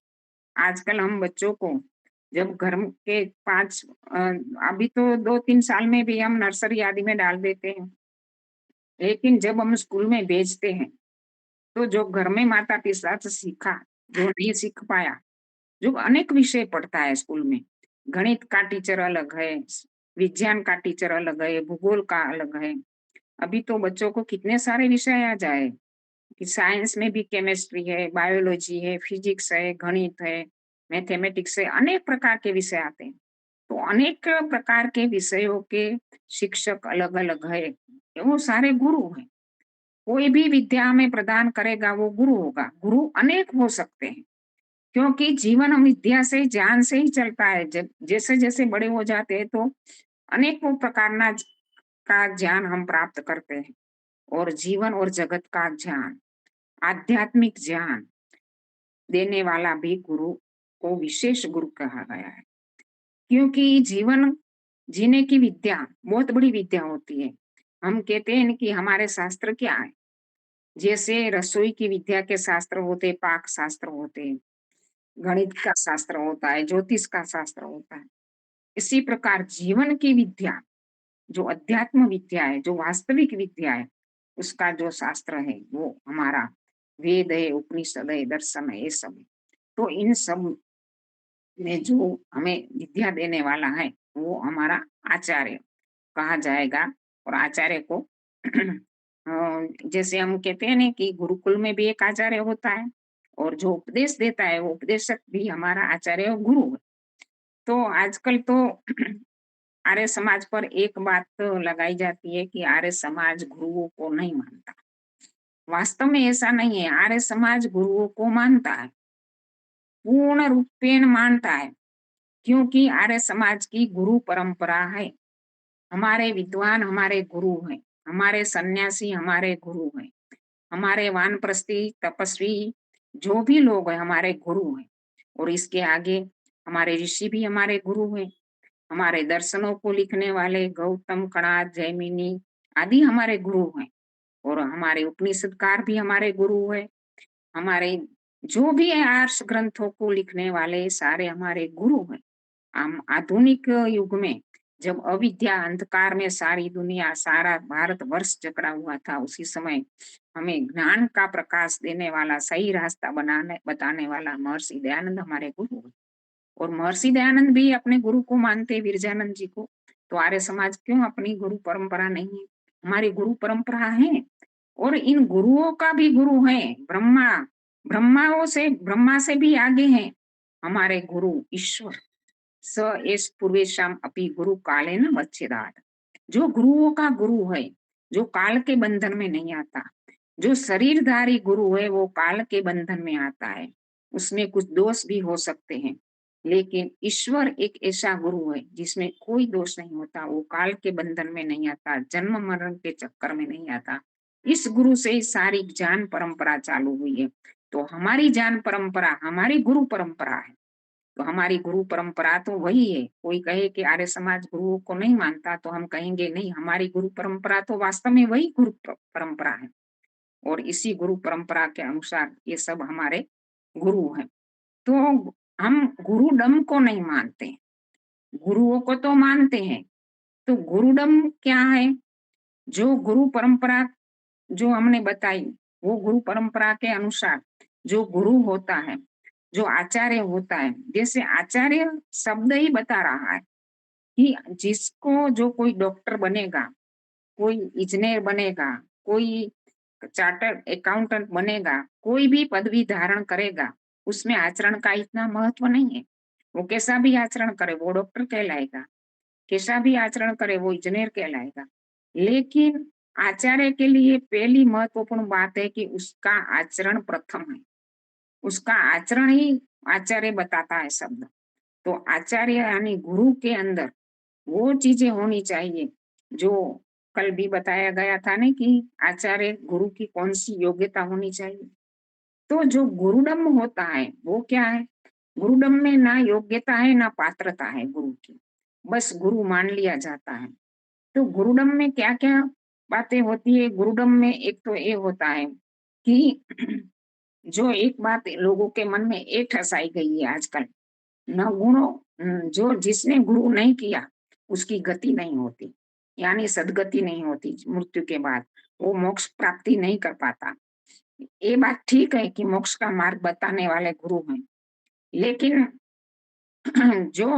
आजकल हम बच्चों को जब घर के अभी तो 2-3 साल में भी हम नर्सरी आदि में डाल देते हैं, लेकिन जब हम स्कूल में भेजते हैं तो जो घर में माता पिता से सीखा, जो नहीं सीख पाया, जो अनेक विषय पढ़ता है स्कूल में, गणित का टीचर अलग है, विज्ञान का टीचर अलग है, भूगोल का अलग है। अभी तो बच्चों को कितने सारे विषय आ जाए कि साइंस में भी केमिस्ट्री है, बायोलॉजी है, फिजिक्स है, गणित है, मैथमेटिक्स है, अनेक प्रकार के विषय आते हैं। तो अनेक प्रकार के विषयों के शिक्षक अलग अलग है, वो सारे गुरु हैं। कोई भी विद्या हमें प्रदान करेगा वो गुरु होगा। गुरु अनेक हो सकते हैं क्योंकि जीवन हम विद्या से, ज्ञान से ही चलता है। जब जैसे जैसे बड़े हो जाते हैं तो अनेकों प्रकार का ज्ञान हम प्राप्त करते हैं। और जीवन और जगत का ज्ञान, आध्यात्मिक ज्ञान देने वाला भी गुरु को विशेष गुरु कहा गया है। क्योंकि जीवन जीने की विद्या बहुत बड़ी विद्या होती है। हम कहते हैं कि हमारे शास्त्र क्या है, जैसे रसोई की विद्या के शास्त्र होते, पाक शास्त्र होते, गणित का शास्त्र होता है, ज्योतिष का शास्त्र होता है। इसी प्रकार जीवन की विद्या, जो अध्यात्म विद्या है, जो वास्तविक विद्या है, उसका जो शास्त्र है वो हमारा वेद है, उपनिषद है, दर्शन है, ये सब है। तो इन सब में जो हमें विद्या देने वाला है वो हमारा आचार्य कहा जाएगा। और आचार्य को जैसे हम कहते हैं ना कि गुरुकुल में भी एक आचार्य होता है और जो उपदेश देता है वो उपदेशक भी हमारा आचार्य और गुरु है। तो आजकल तो आर्य समाज पर एक बात तो लगाई जाती है कि आर्य समाज गुरुओं को नहीं मानता। वास्तव में ऐसा नहीं है। आर्य समाज गुरुओं को मानता है, पूर्ण रूपेण मानता है, क्योंकि आर्य समाज की गुरु परंपरा है। हमारे विद्वान हमारे गुरु हैं, हमारे सन्यासी हमारे गुरु हैं, हमारे वानप्रस्थी तपस्वी जो भी लोग हैं हमारे गुरु हैं। और इसके आगे हमारे ऋषि भी हमारे गुरु हैं। हमारे दर्शनों को लिखने वाले गौतम, कणाद, जैमिनी आदि हमारे गुरु हैं। और हमारे उपनिषदकार भी हमारे गुरु हैं। हमारे जो भी है आर्ष ग्रंथों को लिखने वाले सारे हमारे गुरु हैं। हम आधुनिक युग में जब अविद्या अंधकार में सारी दुनिया, सारा भारत वर्ष जकड़ा हुआ था, उसी समय हमें ज्ञान का प्रकाश देने वाला, सही रास्ता बताने वाला महर्षि दयानंद हमारे गुरु हैं। और महर्षि दयानंद भी अपने गुरु को मानते, विरजानंद जी को। तो आर्य समाज क्यों अपनी गुरु परंपरा नहीं है? हमारी गुरु परंपरा है। और इन गुरुओं का भी गुरु है ब्रह्मा, ब्रह्मा से भी आगे हैं हमारे गुरु ईश्वर। स एस पूर्वेशम अपि गुरु काले न बच्छेदात। जो गुरुओं का गुरु है, जो काल के बंधन में नहीं आता, जो शरीरधारी गुरु है वो काल के बंधन में आता है। उसमें कुछ दोष भी हो सकते हैं, लेकिन ईश्वर एक ऐसा गुरु है जिसमें कोई दोष नहीं होता। वो काल के बंधन में नहीं आता, जन्म मरण के चक्कर में नहीं आता। इस गुरु से ही सारी ज्ञान परंपरा चालू हुई है। तो हमारी ज्ञान परंपरा हमारी गुरु परंपरा है। तो हमारी गुरु परंपरा तो वही है। कोई कहे कि आर्य समाज गुरुओं को नहीं मानता, तो हम कहेंगे नहीं, हमारी गुरु परंपरा तो वास्तव में वही गुरु परंपरा है, और इसी गुरु परंपरा के अनुसार ये सब हमारे गुरु हैं। तो हम गुरुडम को नहीं मानते, गुरुओं को तो मानते हैं। तो गुरुडम क्या है? जो गुरु परंपरा जो हमने बताई, वो गुरु परंपरा के अनुसार जो गुरु होता है, जो आचार्य होता है, जैसे आचार्य शब्द ही बता रहा है कि जिसको जो कोई डॉक्टर बनेगा, कोई इंजीनियर बनेगा, कोई चार्टर्ड अकाउंटेंट बनेगा, कोई भी पदवी धारण करेगा, उसमें आचरण का इतना महत्व नहीं है। वो कैसा भी आचरण करे वो डॉक्टर कहलाएगा, कैसा भी आचरण करे वो इंजीनियर कहलाएगा। लेकिन आचार्य के लिए पहली महत्वपूर्ण बात है कि उसका आचरण प्रथम है, उसका आचरण ही आचार्य बताता है शब्द। तो आचार्य यानी गुरु के अंदर वो चीजें होनी चाहिए जो कल भी बताया गया था ना कि आचार्य गुरु की कौन सी योग्यता होनी चाहिए। तो जो गुरुडम होता है वो क्या है? गुरुडम में ना योग्यता है ना पात्रता है गुरु की, बस गुरु मान लिया जाता है। तो गुरुडम में क्या क्या बातें होती है? गुरुडम में एक तो ये होता है कि जो एक बात लोगों के मन में ये ठसाई गई है आजकल, न गुणों, जो जिसने गुरु नहीं किया उसकी गति नहीं होती, यानी सदगति नहीं होती। मृत्यु के बाद वो मोक्ष प्राप्ति नहीं कर पाता। ये बात ठीक है कि मोक्ष का मार्ग बताने वाले गुरु हैं, लेकिन जो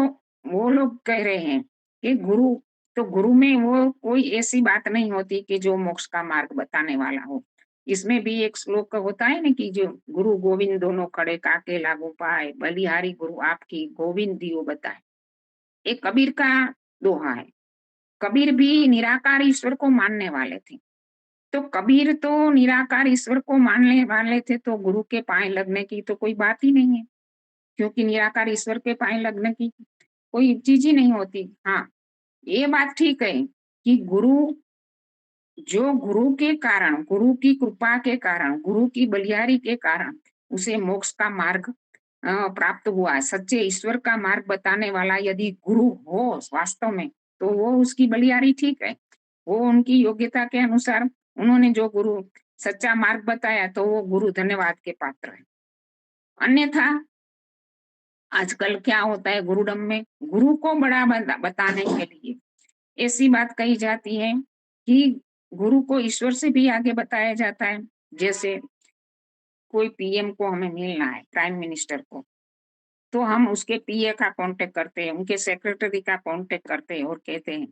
वो लोग कह रहे हैं कि गुरु, तो गुरु में वो कोई ऐसी बात नहीं होती कि जो मोक्ष का मार्ग बताने वाला हो। इसमें भी एक श्लोक होता है ना कि जो गुरु गोविंद दोनों खड़े काके लागू पाए, बलिहारी गुरु आपकी गोविंद दियो बताए। एक कबीर का दोहा है। कबीर भी निराकार ईश्वर को मानने वाले थे। तो कबीर तो निराकार ईश्वर को मानने वाले थे, तो गुरु के पांव लगने की तो कोई बात ही नहीं है, क्योंकि निराकार ईश्वर के पांव लगने की कोई चीज ही नहीं होती। हाँ, ये बात ठीक है कि गुरु, जो गुरु के कारण, गुरु की कृपा के कारण, गुरु की बलिहारी के कारण उसे मोक्ष का मार्ग प्राप्त हुआ। सच्चे ईश्वर का मार्ग बताने वाला यदि गुरु हो वास्तव में, तो वो उसकी बलिहारी ठीक है, वो उनकी योग्यता के अनुसार उन्होंने जो गुरु सच्चा मार्ग बताया, तो वो गुरु धन्यवाद के पात्र है। अन्यथा आजकल क्या होता है, गुरुडम में गुरु को बड़ा बताने के लिए ऐसी बात कही जाती है कि गुरु को ईश्वर से भी आगे बताया जाता है। जैसे कोई पीएम को हमें मिलना है, प्राइम मिनिस्टर को, तो हम उसके पीए का कांटेक्ट करते हैं, उनके सेक्रेटरी का कांटेक्ट करते हैं और कहते हैं,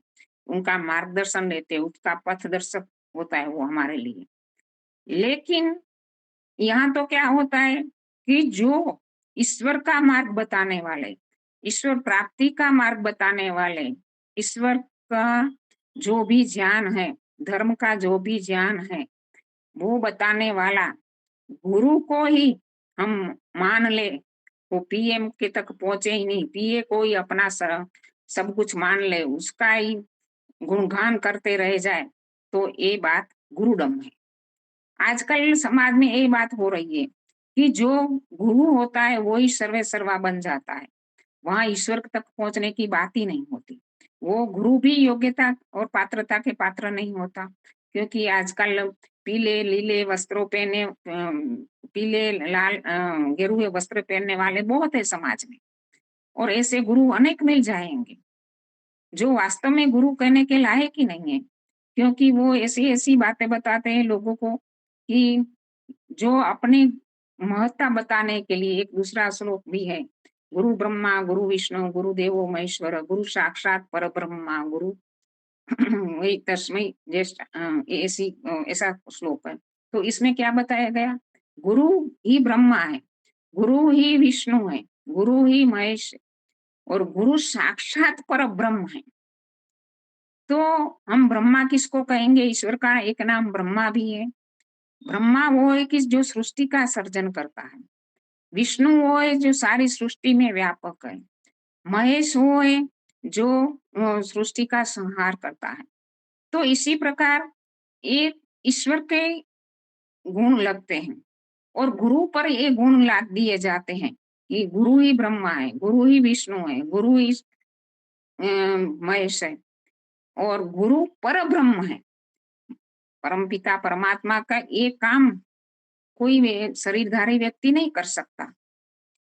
उनका मार्गदर्शन लेते हैं, उसका पथदर्शक होता है वो हमारे लिए। लेकिन यहाँ तो क्या होता है कि जो ईश्वर का मार्ग बताने वाले, ईश्वर प्राप्ति का मार्ग बताने वाले, ईश्वर का जो भी ज्ञान है, धर्म का जो भी ज्ञान है, वो बताने वाला गुरु को ही हम मान ले, वो पीएम के तक पहुंचे ही नहीं, पीए को ही अपना सब कुछ मान ले, उसका ही गुणगान करते रह जाए, तो ये बात गुरुडम है। आजकल समाज में ये बात हो रही है कि जो गुरु होता है वो ही सर्वे सर्वा बन जाता है, वहां ईश्वर तक पहुंचने की बात ही नहीं होती। वो गुरु भी योग्यता और पात्रता के पात्र नहीं होता, क्योंकि आजकल पीले लीले वस्त्रों पहने, पीले लाल गेरुए वस्त्र पहनने वाले बहुत है समाज में, और ऐसे गुरु अनेक मिल जाएंगे जो वास्तव में गुरु कहने के लायक ही नहीं है, क्योंकि वो ऐसी ऐसी बातें बताते हैं लोगों को कि जो अपनी महत्ता बताने के लिए, एक दूसरा श्लोक भी है, गुरु ब्रह्मा गुरु विष्णु गुरु देवो महेश्वर गुरु साक्षात पर ब्रह्मा गुरु वही तस्मै ज्येष्ठ, ऐसा श्लोक है। तो इसमें क्या बताया गया? गुरु ही ब्रह्मा है, गुरु ही विष्णु है, गुरु ही महेश, और गुरु साक्षात पर ब्रह्म है। तो हम ब्रह्मा किसको कहेंगे? ईश्वर का एक नाम ब्रह्मा भी है। ब्रह्मा वो है कि जो सृष्टि का सर्जन करता है, विष्णु वो है जो सारी सृष्टि में व्यापक है, महेश वो है जो सृष्टि का संहार करता है। तो इसी प्रकार एक ईश्वर के गुण लगते हैं और गुरु पर ये गुण लाद दिए जाते हैं कि गुरु ही ब्रह्मा है, गुरु ही विष्णु है, गुरु ही महेश है और गुरु पर ब्रह्म है। परमपिता परमात्मा का एक काम कोई शरीरधारी व्यक्ति नहीं कर सकता।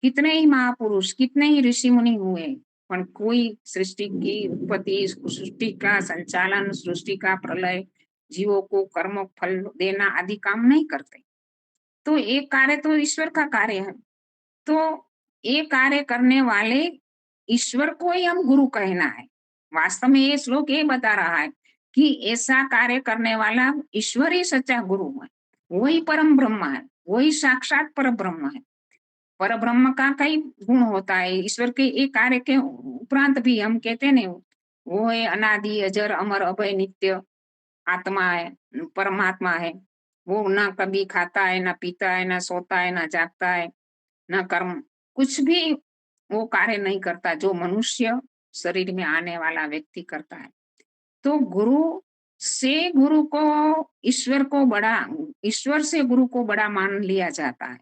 कितने ही महापुरुष, कितने ही ऋषि मुनि हुए, पर कोई सृष्टि की उत्पत्ति, सृष्टि का संचालन, सृष्टि का प्रलय, जीवों को कर्म फल देना आदि काम नहीं करते। तो एक कार्य तो ईश्वर का कार्य है। तो ये कार्य करने वाले ईश्वर को ही हम गुरु कहना है। वास्तव में ये श्लोक ये बता रहा है कि ऐसा कार्य करने वाला ईश्वर ही सच्चा गुरु है, वही परम ब्रह्म है, वही साक्षात पर ब्रह्म है। पर ब्रह्म का कई गुण होता है। ईश्वर के एक कार्य के उपरांत भी हम कहते हैं वो है अनादि अजर अमर अभय नित्य आत्मा है, परमात्मा है। वो ना कभी खाता है, ना पीता है, ना सोता है, ना जागता है, ना कर्म कुछ भी वो कार्य नहीं करता जो मनुष्य शरीर में आने वाला व्यक्ति करता है। तो गुरु से गुरु को ईश्वर को बड़ा, ईश्वर से गुरु को बड़ा मान लिया जाता है।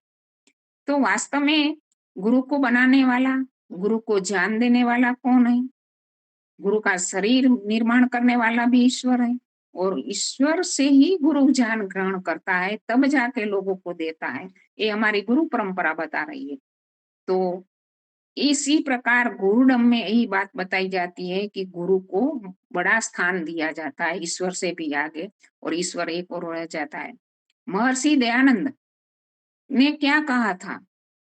तो वास्तव में गुरु को बनाने वाला, गुरु को ज्ञान देने वाला कौन है? गुरु का शरीर निर्माण करने वाला भी ईश्वर है और ईश्वर से ही गुरु ज्ञान ग्रहण करता है, तब जाके लोगों को देता है। ये हमारी गुरु परंपरा बता रही है। तो इसी प्रकार गुरुडम में यही बात बताई जाती है कि गुरु को बड़ा स्थान दिया जाता है, ईश्वर से भी आगे, और ईश्वर एक और रह जाता है। महर्षि दयानंद ने क्या कहा था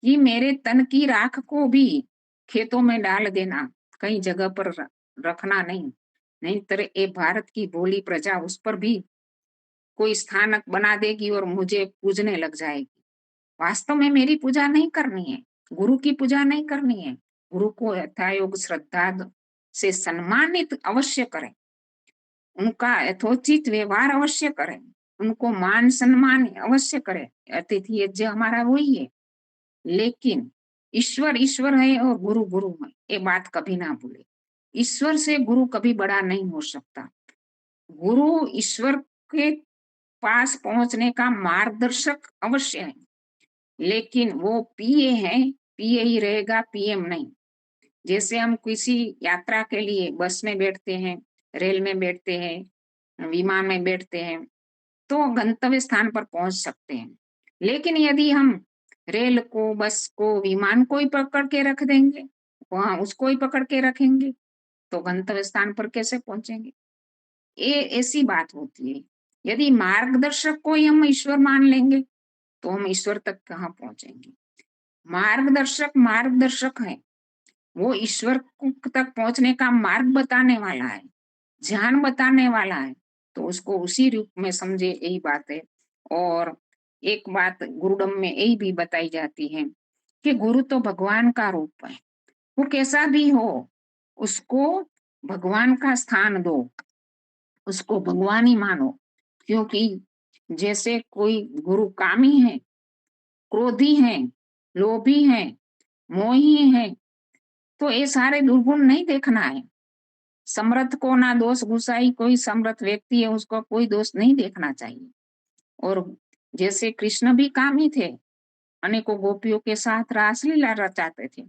कि मेरे तन की राख को भी खेतों में डाल देना, कहीं जगह पर रखना नहीं तो ये भारत की भोली प्रजा उस पर भी कोई स्थानक बना देगी और मुझे पूजने लग जाएगी। वास्तव में मेरी पूजा नहीं करनी है, गुरु की पूजा नहीं करनी है। गुरु को यथायोग श्रद्धा से सम्मानित अवश्य करें, उनका यथोचित व्यवहार अवश्य करें, उनको मान सम्मान अवश्य करें। अतिथि यज्ञ हमारा वही है। लेकिन ईश्वर ईश्वर है और गुरु गुरु है, ये बात कभी ना भूले। ईश्वर से गुरु कभी बड़ा नहीं हो सकता। गुरु ईश्वर के पास पहुंचने का मार्गदर्शक अवश्य है, लेकिन वो पीए है, पीए ही रहेगा, पीएम नहीं। जैसे हम किसी यात्रा के लिए बस में बैठते हैं, रेल में बैठते हैं, विमान में बैठते हैं, तो गंतव्य स्थान पर पहुंच सकते हैं। लेकिन यदि हम रेल को, बस को, विमान को ही पकड़ के रख देंगे, वहां उसको ही पकड़ के रखेंगे, तो गंतव्य स्थान पर कैसे पहुंचेंगे? ये ऐसी बात होती है। यदि मार्गदर्शक को ही हम ईश्वर मान लेंगे तो हम ईश्वर तक कहाँ पहुंचेंगे? मार्गदर्शक मार्गदर्शक है, वो ईश्वर तक पहुंचने का मार्ग बताने वाला है, ज्ञान बताने वाला है, तो उसको उसी रूप में समझे, यही बात है। और एक बात गुरुडम में यही भी बताई जाती है कि गुरु तो भगवान का रूप है, वो कैसा भी हो उसको भगवान का स्थान दो, उसको भगवान ही मानो। क्योंकि जैसे कोई गुरु कामी है, क्रोधी है, लोभी है, मोही है, तो ये सारे दुर्गुण नहीं देखना है। समर्थ को ना दोष गुसाई, कोई समर्थ व्यक्ति है उसको कोई दोष नहीं देखना चाहिए। और जैसे कृष्ण भी कामी थे, अनेकों गोपियों के साथ रासलीला रचाते थे,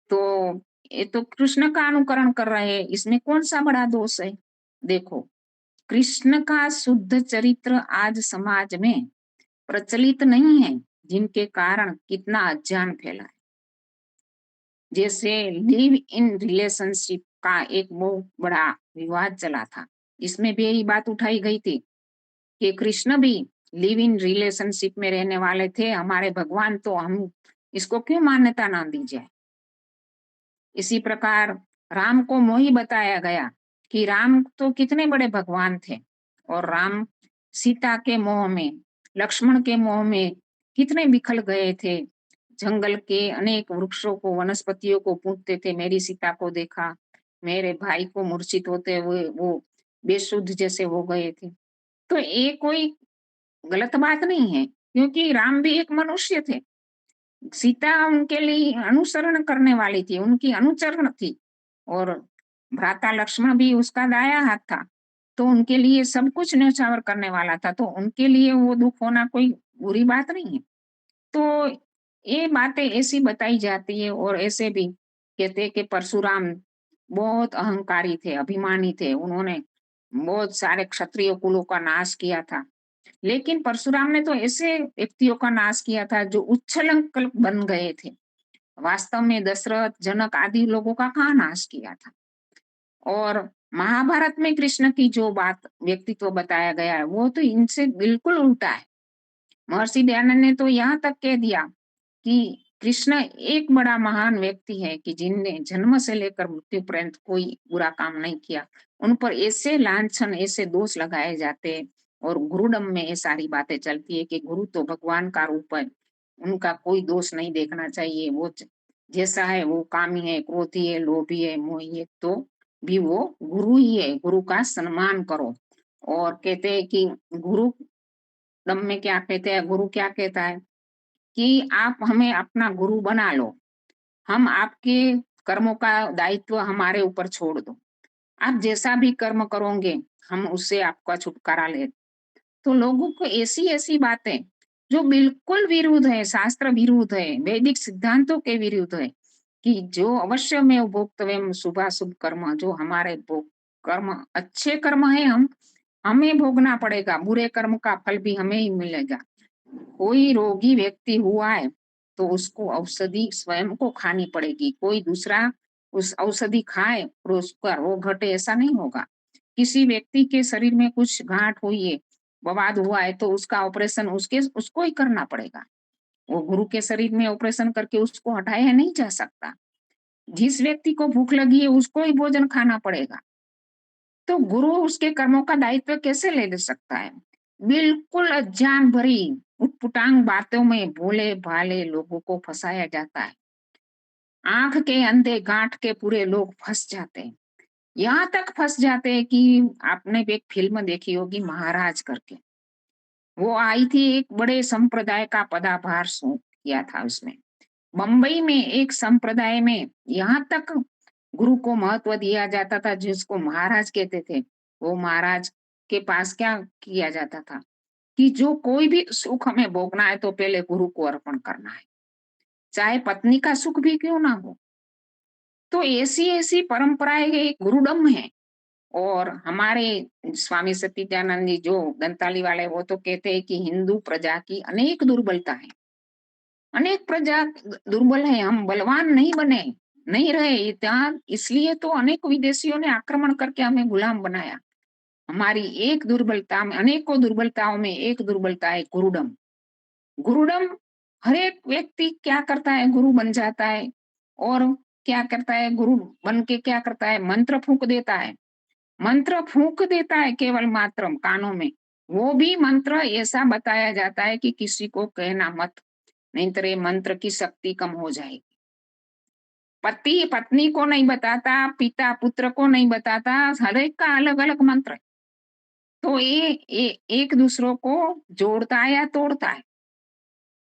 तो ये तो कृष्ण का अनुकरण कर रहे हैं, इसमें कौन सा बड़ा दोष है? देखो, कृष्ण का शुद्ध चरित्र आज समाज में प्रचलित नहीं है, जिनके कारण कितना अज्ञान फैला है। जैसे लिव इन रिलेशनशिप का एक बहुत बड़ा विवाद चला था, इसमें भी यही बात उठाई गई थी कि कृष्ण भी लिव इन रिलेशनशिप में रहने वाले थे, हमारे भगवान, तो हम इसको क्यों मान्यता ना दी जाए? इसी प्रकार राम को मोही बताया गया कि राम तो कितने बड़े भगवान थे, और राम सीता के मोह में, लक्ष्मण के मोह में कितने बिखल गए थे। जंगल के अनेक वृक्षों को, वनस्पतियों को पूजते थे, मेरी सीता को देखा, मेरे भाई को मूर्छित होते हुए वो बेसुध जैसे हो गए थे। तो ये कोई गलत बात नहीं है, क्योंकि राम भी एक मनुष्य थे, सीता उनके लिए अनुसरण करने वाली थी, उनकी अनुचरण थी, और भ्राता लक्ष्मण भी उसका दाया हाथ था, तो उनके लिए सब कुछ न्यौछावर करने वाला था, तो उनके लिए वो दुख होना कोई बुरी बात नहीं है। तो ये बातें ऐसी बताई जाती है और ऐसे भी कहते हैं कि परशुराम बहुत अहंकारी थे, अभिमानी थे, उन्होंने बहुत सारे क्षत्रिय कुलों का नाश किया था। लेकिन परशुराम ने तो ऐसे व्यक्तियों का नाश किया था जो उच्छृंखल बन गए थे। वास्तव में दशरथ, जनक आदि लोगों का कहाँ नाश किया था। और महाभारत में कृष्ण की जो बात व्यक्तित्व बताया गया है वो तो इनसे बिल्कुल उल्टा है। महर्षि दयानंद ने तो यहाँ तक कह दिया कि कृष्ण एक बड़ा महान व्यक्ति है कि जिनने जन्म से लेकर मृत्यु पर्यंत कोई बुरा काम नहीं किया। उन पर ऐसे लांछन, ऐसे दोष लगाए जाते हैं और गुरुडम में ये सारी बातें चलती है कि गुरु तो भगवान का रूप है, उनका कोई दोष नहीं देखना चाहिए, वो जैसा है वो कामी है, क्रोधी है, लोभी है, मोही है, तो भी वो गुरु ही है, गुरु का सम्मान करो। और कहते हैं कि गुरु दम में क्या कहते हैं, गुरु क्या कहता है कि आप हमें अपना गुरु बना लो, हम आपके कर्मों का दायित्व हमारे ऊपर छोड़ दो, आप जैसा भी कर्म करोगे हम उससे आपका छुटकारा ले। तो लोगों को ऐसी ऐसी बातें जो बिल्कुल विरुद्ध है, शास्त्र विरुद्ध है, वैदिक सिद्धांतों के विरुद्ध है कि जो अवश्य में भोक्तव्यम शुभाशुभ कर्म, जो हमारे कर्म अच्छे कर्म है हमें भोगना पड़ेगा, बुरे कर्म का फल भी हमें ही मिलेगा। कोई रोगी व्यक्ति हुआ है तो उसको औषधि स्वयं को खानी पड़ेगी, कोई दूसरा उस औषधि खाए और उसका रोग घटे, ऐसा नहीं होगा। किसी व्यक्ति के शरीर में कुछ गांठ हुई है, बवाद हुआ है, तो उसका ऑपरेशन उसको ही करना पड़ेगा। वो गुरु के शरीर में ऑपरेशन करके उसको हटाया नहीं जा सकता। जिस व्यक्ति को भूख लगी है उसको ही भोजन खाना पड़ेगा। तो गुरु उसके कर्मों का दायित्व कैसे ले सकता है। बिल्कुल अज्ञान भरी उटपटांग बातों में भोले भाले लोगों को फंसाया जाता है। आंख के अंधे गांठ के पूरे लोग फंस जाते हैं। यहाँ तक फंस जाते हैं कि आपने भी एक फिल्म देखी होगी महाराज करके, वो आई थी, एक बड़े संप्रदाय का पदाभार किया था उसमें। बंबई में एक संप्रदाय में यहाँ तक गुरु को महत्व दिया जाता था, जिसको महाराज कहते थे। वो महाराज के पास क्या किया जाता था कि जो कोई भी सुख हमें भोगना है तो पहले गुरु को अर्पण करना है, चाहे पत्नी का सुख भी क्यों ना हो। तो ऐसी ऐसी परंपराएं एक गुरुडम है। और हमारे स्वामी सत्यानंद जी जो दंताली वाले, वो तो कहते हैं कि हिंदू प्रजा की अनेक दुर्बलता है, अनेक प्रजा दुर्बल है, हम बलवान नहीं बने, नहीं रहे इतिहास, इसलिए तो अनेक विदेशियों ने आक्रमण करके हमें गुलाम बनाया। हमारी एक दुर्बलता में, अनेकों दुर्बलताओं में एक दुर्बलता है गुरुडम। गुरुडम, हर एक व्यक्ति क्या करता है, गुरु बन जाता है। और क्या करता है, गुरु बन के क्या करता है, मंत्र फूंक देता है, मंत्र फूंक देता है केवल मात्र कानों में। वो भी मंत्र ऐसा बताया जाता है कि किसी को कहना मत, नहीं तो ये मंत्र की शक्ति कम हो जाएगी। पति पत्नी को नहीं बताता, पिता पुत्र को नहीं बताता, हर एक का अलग अलग मंत्र है। तो ये एक दूसरों को जोड़ता है या तोड़ता है।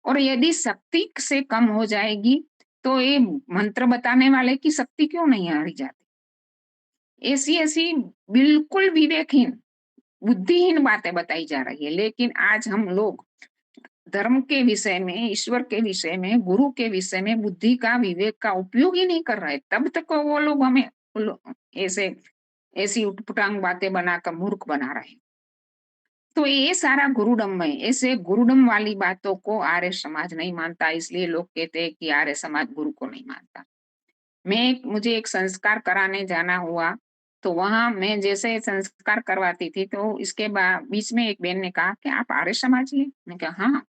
और यदि शक्ति से कम हो जाएगी तो ये मंत्र बताने वाले की शक्ति क्यों नहीं हारी जाती। ऐसी ऐसी बिल्कुल विवेकहीन, बुद्धिहीन बातें बताई जा रही है। लेकिन आज हम लोग धर्म के विषय में, ईश्वर के विषय में, गुरु के विषय में बुद्धि का, विवेक का उपयोग ही नहीं कर रहे। तब तक वो लोग हमें ऐसे ऐसी उटपटांग बातें बनाकर मूर्ख बना रहे हैं। तो ये सारा गुरुडम है। ऐसे गुरुडम वाली बातों को आर्य समाज नहीं मानता, इसलिए लोग कहते हैं कि आर्य समाज गुरु को नहीं मानता। मुझे एक संस्कार कराने जाना हुआ, तो वहां मैं जैसे संस्कार करवाती थी तो इसके बाद बीच में एक बहन ने कहा कि आप आर्य समाजी हैं। मैंने कहा हाँ,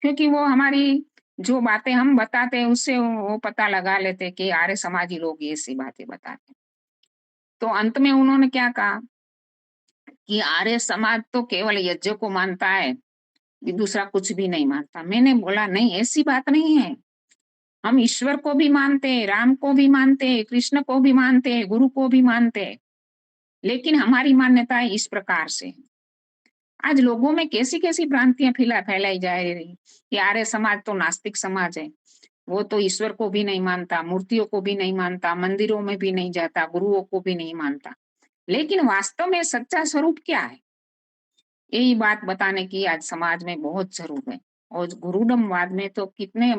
क्योंकि वो हमारी जो बातें हम बताते हैं उससे वो पता लगा लेते कि आर्य समाजी लोग ऐसी बातें बताते। तो अंत में उन्होंने क्या कहा कि आर्य समाज तो केवल यज्ञ को मानता है, दूसरा कुछ भी नहीं मानता। मैंने बोला नहीं, ऐसी बात नहीं है, हम ईश्वर को भी मानते हैं, राम को भी मानते हैं, कृष्ण को भी मानते हैं, गुरु को भी मानते हैं, लेकिन हमारी मान्यता इस प्रकार से। आज लोगों में कैसी कैसी भ्रांतियां फैलाई जा रही कि आर्य समाज तो नास्तिक समाज है, वो तो ईश्वर को भी नहीं मानता, मूर्तियों को भी नहीं मानता, मंदिरों में भी नहीं जाता, गुरुओं को भी नहीं मानता। लेकिन वास्तव में सच्चा स्वरूप क्या है, यही बात बताने की आज समाज में बहुत जरूरत है। और गुरुडमवाद में तो कितने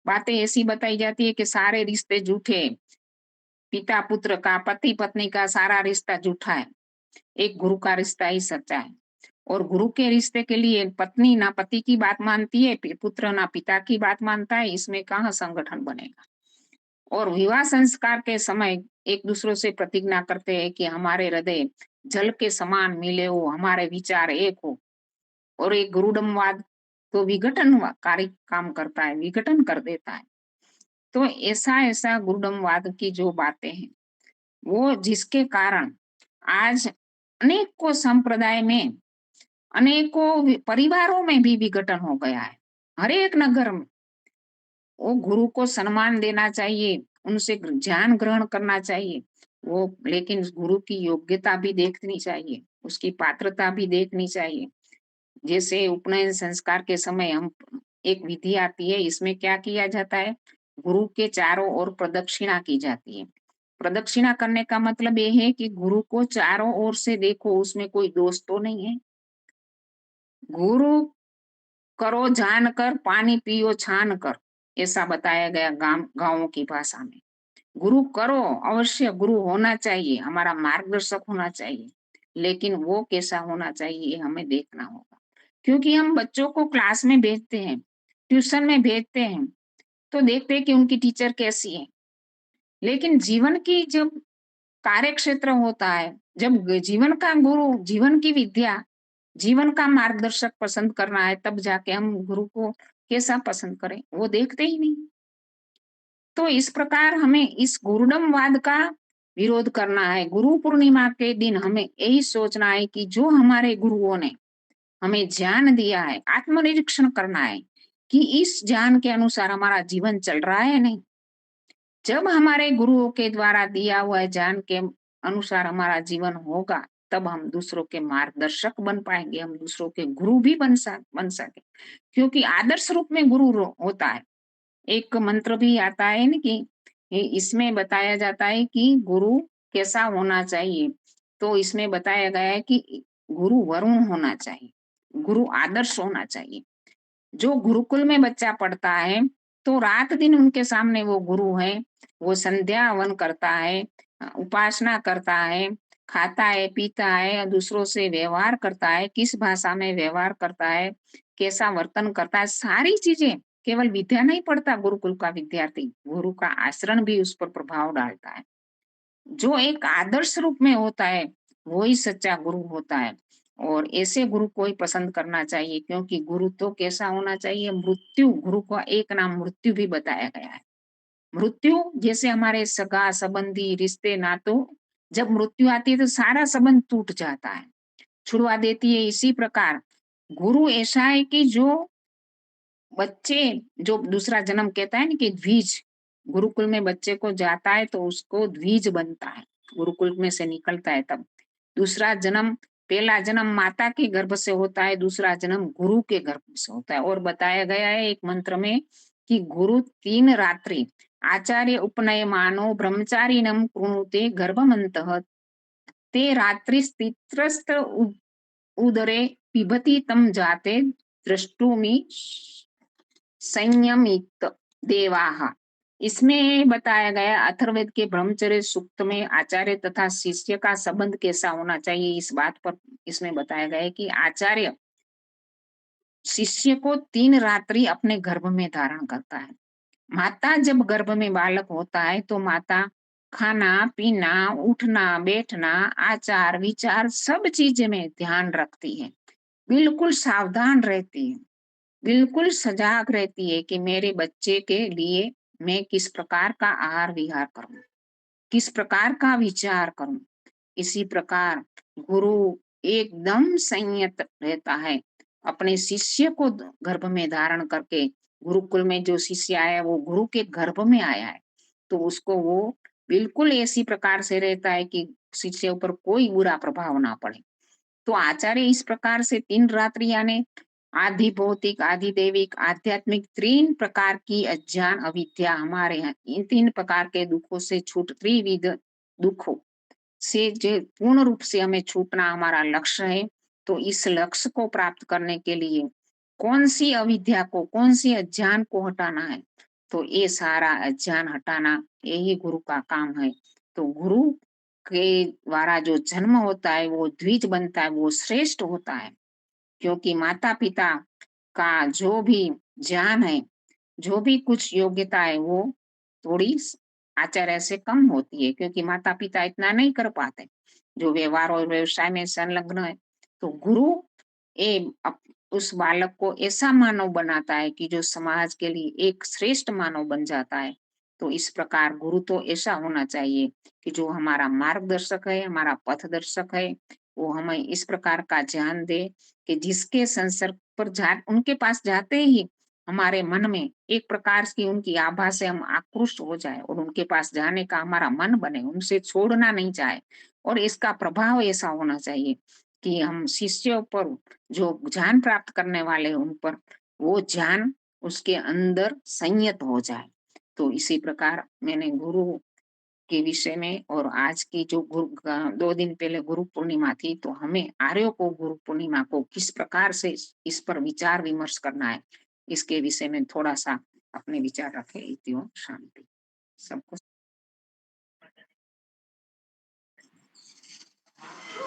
बातें ऐसी बताई जाती है कि सारे रिश्ते झूठे, पिता पुत्र का, पति पत्नी का सारा रिश्ता झूठा है, एक गुरु का रिश्ता ही सच्चा है। और गुरु के रिश्ते के लिए पत्नी ना पति की बात मानती है, पुत्र ना पिता की बात मानता है, इसमें कहाँ संगठन बनेगा। और विवाह संस्कार के समय एक दूसरे से प्रतिज्ञा करते हैं कि हमारे हृदय जल के समान मिले हो, हमारे विचार एक हो। और एक गुरुडमवाद तो विघटनकारी काम करता है, विघटन कर देता है। तो ऐसा गुरुडमवाद की जो बातें हैं वो जिसके कारण आज अनेकों संप्रदाय में, अनेकों परिवारों में भी विघटन हो गया है। हर एक नगर में वो गुरु को सम्मान देना चाहिए, उनसे ज्ञान ग्रहण करना चाहिए वो, लेकिन गुरु की योग्यता भी देखनी चाहिए, उसकी पात्रता भी देखनी चाहिए। जैसे उपनयन संस्कार के समय हम एक विधि आती है, इसमें क्या किया जाता है, गुरु के चारों ओर प्रदक्षिणा की जाती है। प्रदक्षिणा करने का मतलब ये है कि गुरु को चारों ओर से देखो, उसमें कोई दोष तो नहीं है। गुरु करो जानकर, पानी पियो छान कर, ऐसा बताया गया गांवों की भाषा में। गुरु करो, अवश्य गुरु होना चाहिए, हमारा मार्गदर्शक होना चाहिए, लेकिन वो कैसा होना चाहिए हमें देखना होगा। क्योंकि हम बच्चों को क्लास में भेजते हैं, ट्यूशन में भेजते हैं, तो देखते हैं कि उनकी टीचर कैसी है, लेकिन जीवन की जब कार्य क्षेत्र होता है, जब जीवन का गुरु, जीवन की विद्या, जीवन का मार्गदर्शक पसंद करना है, तब जाके हम गुरु को कैसा पसंद करें, वो देखते ही नहीं। तो इस प्रकार हमें इस गुरुडमवाद का विरोध करना है। गुरु पूर्णिमा के दिन हमें यही सोचना है कि जो हमारे गुरुओं ने हमें ज्ञान दिया है, आत्मनिरीक्षण करना है कि इस ज्ञान के अनुसार हमारा जीवन चल रहा है नहीं। जब हमारे गुरुओं के द्वारा दिया हुआ ज्ञान के अनुसार हमारा जीवन होगा, तब हम दूसरों के मार्गदर्शक बन पाएंगे, हम दूसरों के गुरु भी बन सके। क्योंकि आदर्श रूप में गुरु होता है। एक मंत्र भी आता है ना कि इसमें बताया जाता है कि गुरु कैसा होना चाहिए, तो इसमें बताया गया है कि गुरु वरुण होना चाहिए, गुरु आदर्श होना चाहिए। जो गुरुकुल में बच्चा पढ़ता है तो रात दिन उनके सामने वो गुरु है, वो संध्या हवन करता है, उपासना करता है, खाता है, पीता है, दूसरों से व्यवहार करता है, किस भाषा में व्यवहार करता है, कैसा वर्तन करता है, सारी चीजें। केवल विद्या नहीं पढ़ता गुरुकुल का विद्यार्थी, गुरु का आचरण भी उस पर प्रभाव डालता है। जो एक आदर्श रूप में होता है वो ही सच्चा गुरु होता है। और ऐसे गुरु को ही पसंद करना चाहिए, क्योंकि गुरु तो कैसा होना चाहिए, मृत्यु, गुरु का एक नाम मृत्यु भी बताया गया है। मृत्यु जैसे हमारे सगा संबंधी रिश्ते नातों, जब मृत्यु आती है तो सारा संबंध टूट जाता है, छुड़वा देती है। इसी प्रकार गुरु ऐसा है कि जो बच्चे, जो दूसरा जन्म कहता है ना कि द्विज, गुरुकुल में बच्चे को जाता है तो उसको द्विज बनता है, गुरुकुल में से निकलता है तब दूसरा जन्म, पहला जन्म माता के गर्भ से होता है, दूसरा जन्म गुरु के गर्भ से होता है। और बताया गया है एक मंत्र में कि गुरु 3 रात्रि आचार्य उपनयमानो ब्रह्मचारिणम कृणुते गर्भमन्तः ते रात्रिस्तित्रस्त उदरे पिबति तम जाते दृष्टुमि संयमित देवाः। इसमें बताया गया अथर्ववेद के ब्रह्मचर्य सूक्त में आचार्य तथा शिष्य का संबंध कैसा होना चाहिए, इस बात पर इसमें बताया गया है कि आचार्य शिष्य को 3 रात्रि अपने गर्भ में धारण करता है। माता जब गर्भ में बालक होता है तो माता खाना पीना, उठना बैठना, आचार विचार सब चीजें में ध्यान रखती है, बिल्कुल सावधान रहती है, बिल्कुल सजाग रहती है कि मेरे बच्चे के लिए मैं किस प्रकार का आहार विहार करूं, किस प्रकार का विचार करूं। इसी प्रकार गुरु एकदम संयत रहता है, अपने शिष्य को गर्भ में धारण करके, गुरुकुल में जो शिष्य आया वो गुरु के गर्भ में आया है, तो उसको वो बिल्कुल ऐसी प्रकार से रहता है कि शिष्य ऊपर कोई बुरा प्रभाव ना पड़े। तो आचार्य इस प्रकार से 3 रात्रि यानी आधि भौतिक, आधि दैविक, आध्यात्मिक 3 प्रकार की अज्ञान अविद्या हमारे यहाँ, इन 3 प्रकार के दुखों से छूट, त्रिविध दुखों से जो पूर्ण रूप से हमें छूटना हमारा लक्ष्य है। तो इस लक्ष्य को प्राप्त करने के लिए कौन सी अविद्या को, कौन सी अज्ञान को हटाना है, तो ये सारा अज्ञान हटाना यही गुरु का काम है। तो गुरु के द्वारा जो जन्म होता है वो द्विज बनता है, वो श्रेष्ठ होता है, क्योंकि माता पिता का जो भी ज्ञान है, जो भी कुछ योग्यता है, वो थोड़ी आचार्य से कम होती है, क्योंकि माता पिता इतना नहीं कर पाते जो व्यवहार और व्यवसाय में संलग्न है। तो गुरु उस बालक को ऐसा मानव बनाता है कि जो समाज के लिए एक श्रेष्ठ मानव बन जाता है। तो इस प्रकार गुरु तो ऐसा होना चाहिए कि जो हमारा मार्गदर्शक है, हमारा पथदर्शक है, वो हमें इस प्रकार का ज्ञान दे कि जिसके संसर्ग पर उनके पास जाते ही हमारे मन में एक प्रकार की उनकी आभा से हम आकृष्ट हो जाए और उनके पास जाने का हमारा मन बने, उनसे छोड़ना नहीं चाहे। और इसका प्रभाव ऐसा होना चाहिए कि हम शिष्यों पर जो ज्ञान प्राप्त करने वाले हैं उन पर वो ज्ञान उसके अंदर संयत हो जाए। तो इसी प्रकार मैंने गुरु के विषय में, और आज की जो 2 दिन पहले गुरु पूर्णिमा थी, तो हमें आर्यों को गुरु पूर्णिमा को किस प्रकार से इस पर विचार विमर्श करना है, इसके विषय में थोड़ा सा अपने विचार रखे। इति ओम शांति। सबको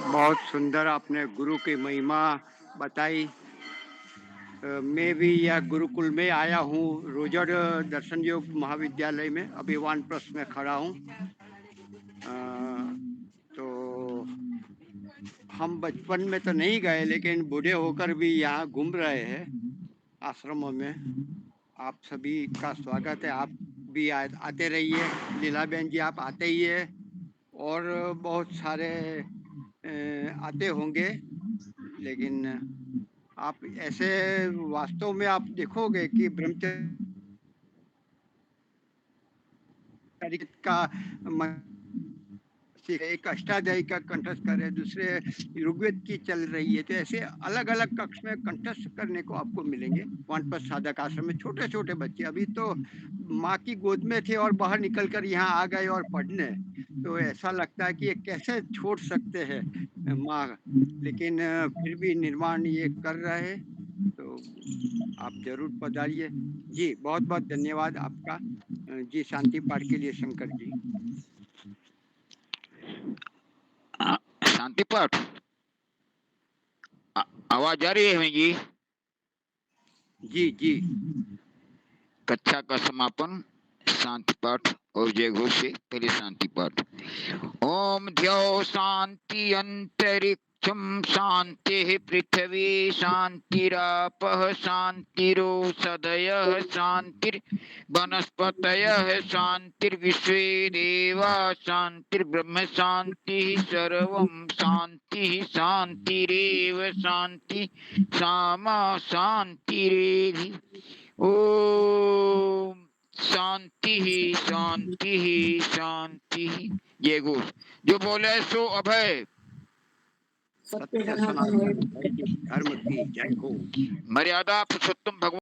बहुत सुंदर आपने गुरु की महिमा बताई। मैं भी यह गुरुकुल में आया हूँ, रोजर दर्शन योग महाविद्यालय में, अभी वानप्रस्थ में खड़ा हूँ। तो हम बचपन में तो नहीं गए, लेकिन बूढ़े होकर भी यहाँ घूम रहे हैं आश्रमों में। आप सभी का स्वागत है, आप भी आते रहिए। लीलाबेन जी आप आते ही है, और बहुत सारे आते होंगे, लेकिन आप ऐसे वास्तव में आप देखोगे कि ब्रह्मचर्य का एक अष्टाध्यायी का कंठस्थ कर है, दूसरे ऋग्वेद की चल रही है। तो ऐसे अलग अलग कक्ष में कंठस्थ करने को आपको मिलेंगे। वानप्रस्थ साधक आश्रम में छोटे छोटे बच्चे अभी तो माँ की गोद में थे और बाहर निकलकर यहाँ आ गए और पढ़ने। तो ऐसा लगता है कि ये कैसे छोड़ सकते हैं माँ, लेकिन फिर भी निर्माण ये कर रहे हैं। तो आप जरूर पधारिए जी। बहुत बहुत धन्यवाद आपका जी। शांति पाठ के लिए शंकर जी। शांति पाठ आवाज आ रही है हमें जी? जी जी। कक्षा का समापन शांति पाठ और जय घोष से पहले शांति पाठ। ओम ध्यो शांति अंतरिक्षम शांति पृथ्वी शांतिरापः शांतिरोषधयः शांतिर्वनस्पतयः शांतिर्विश्वे देवा शांतिर्ब्रह्म शांति सर्वं शांति शांतिरेव शांति सामा शांतिरेधि। ओम शांति ही शांति ही शांति ही। जय घोष। जो बोले सो अभय। सत्य सनातन धर्म की जय हो। मर्यादा पुरुषोत्तम भगवान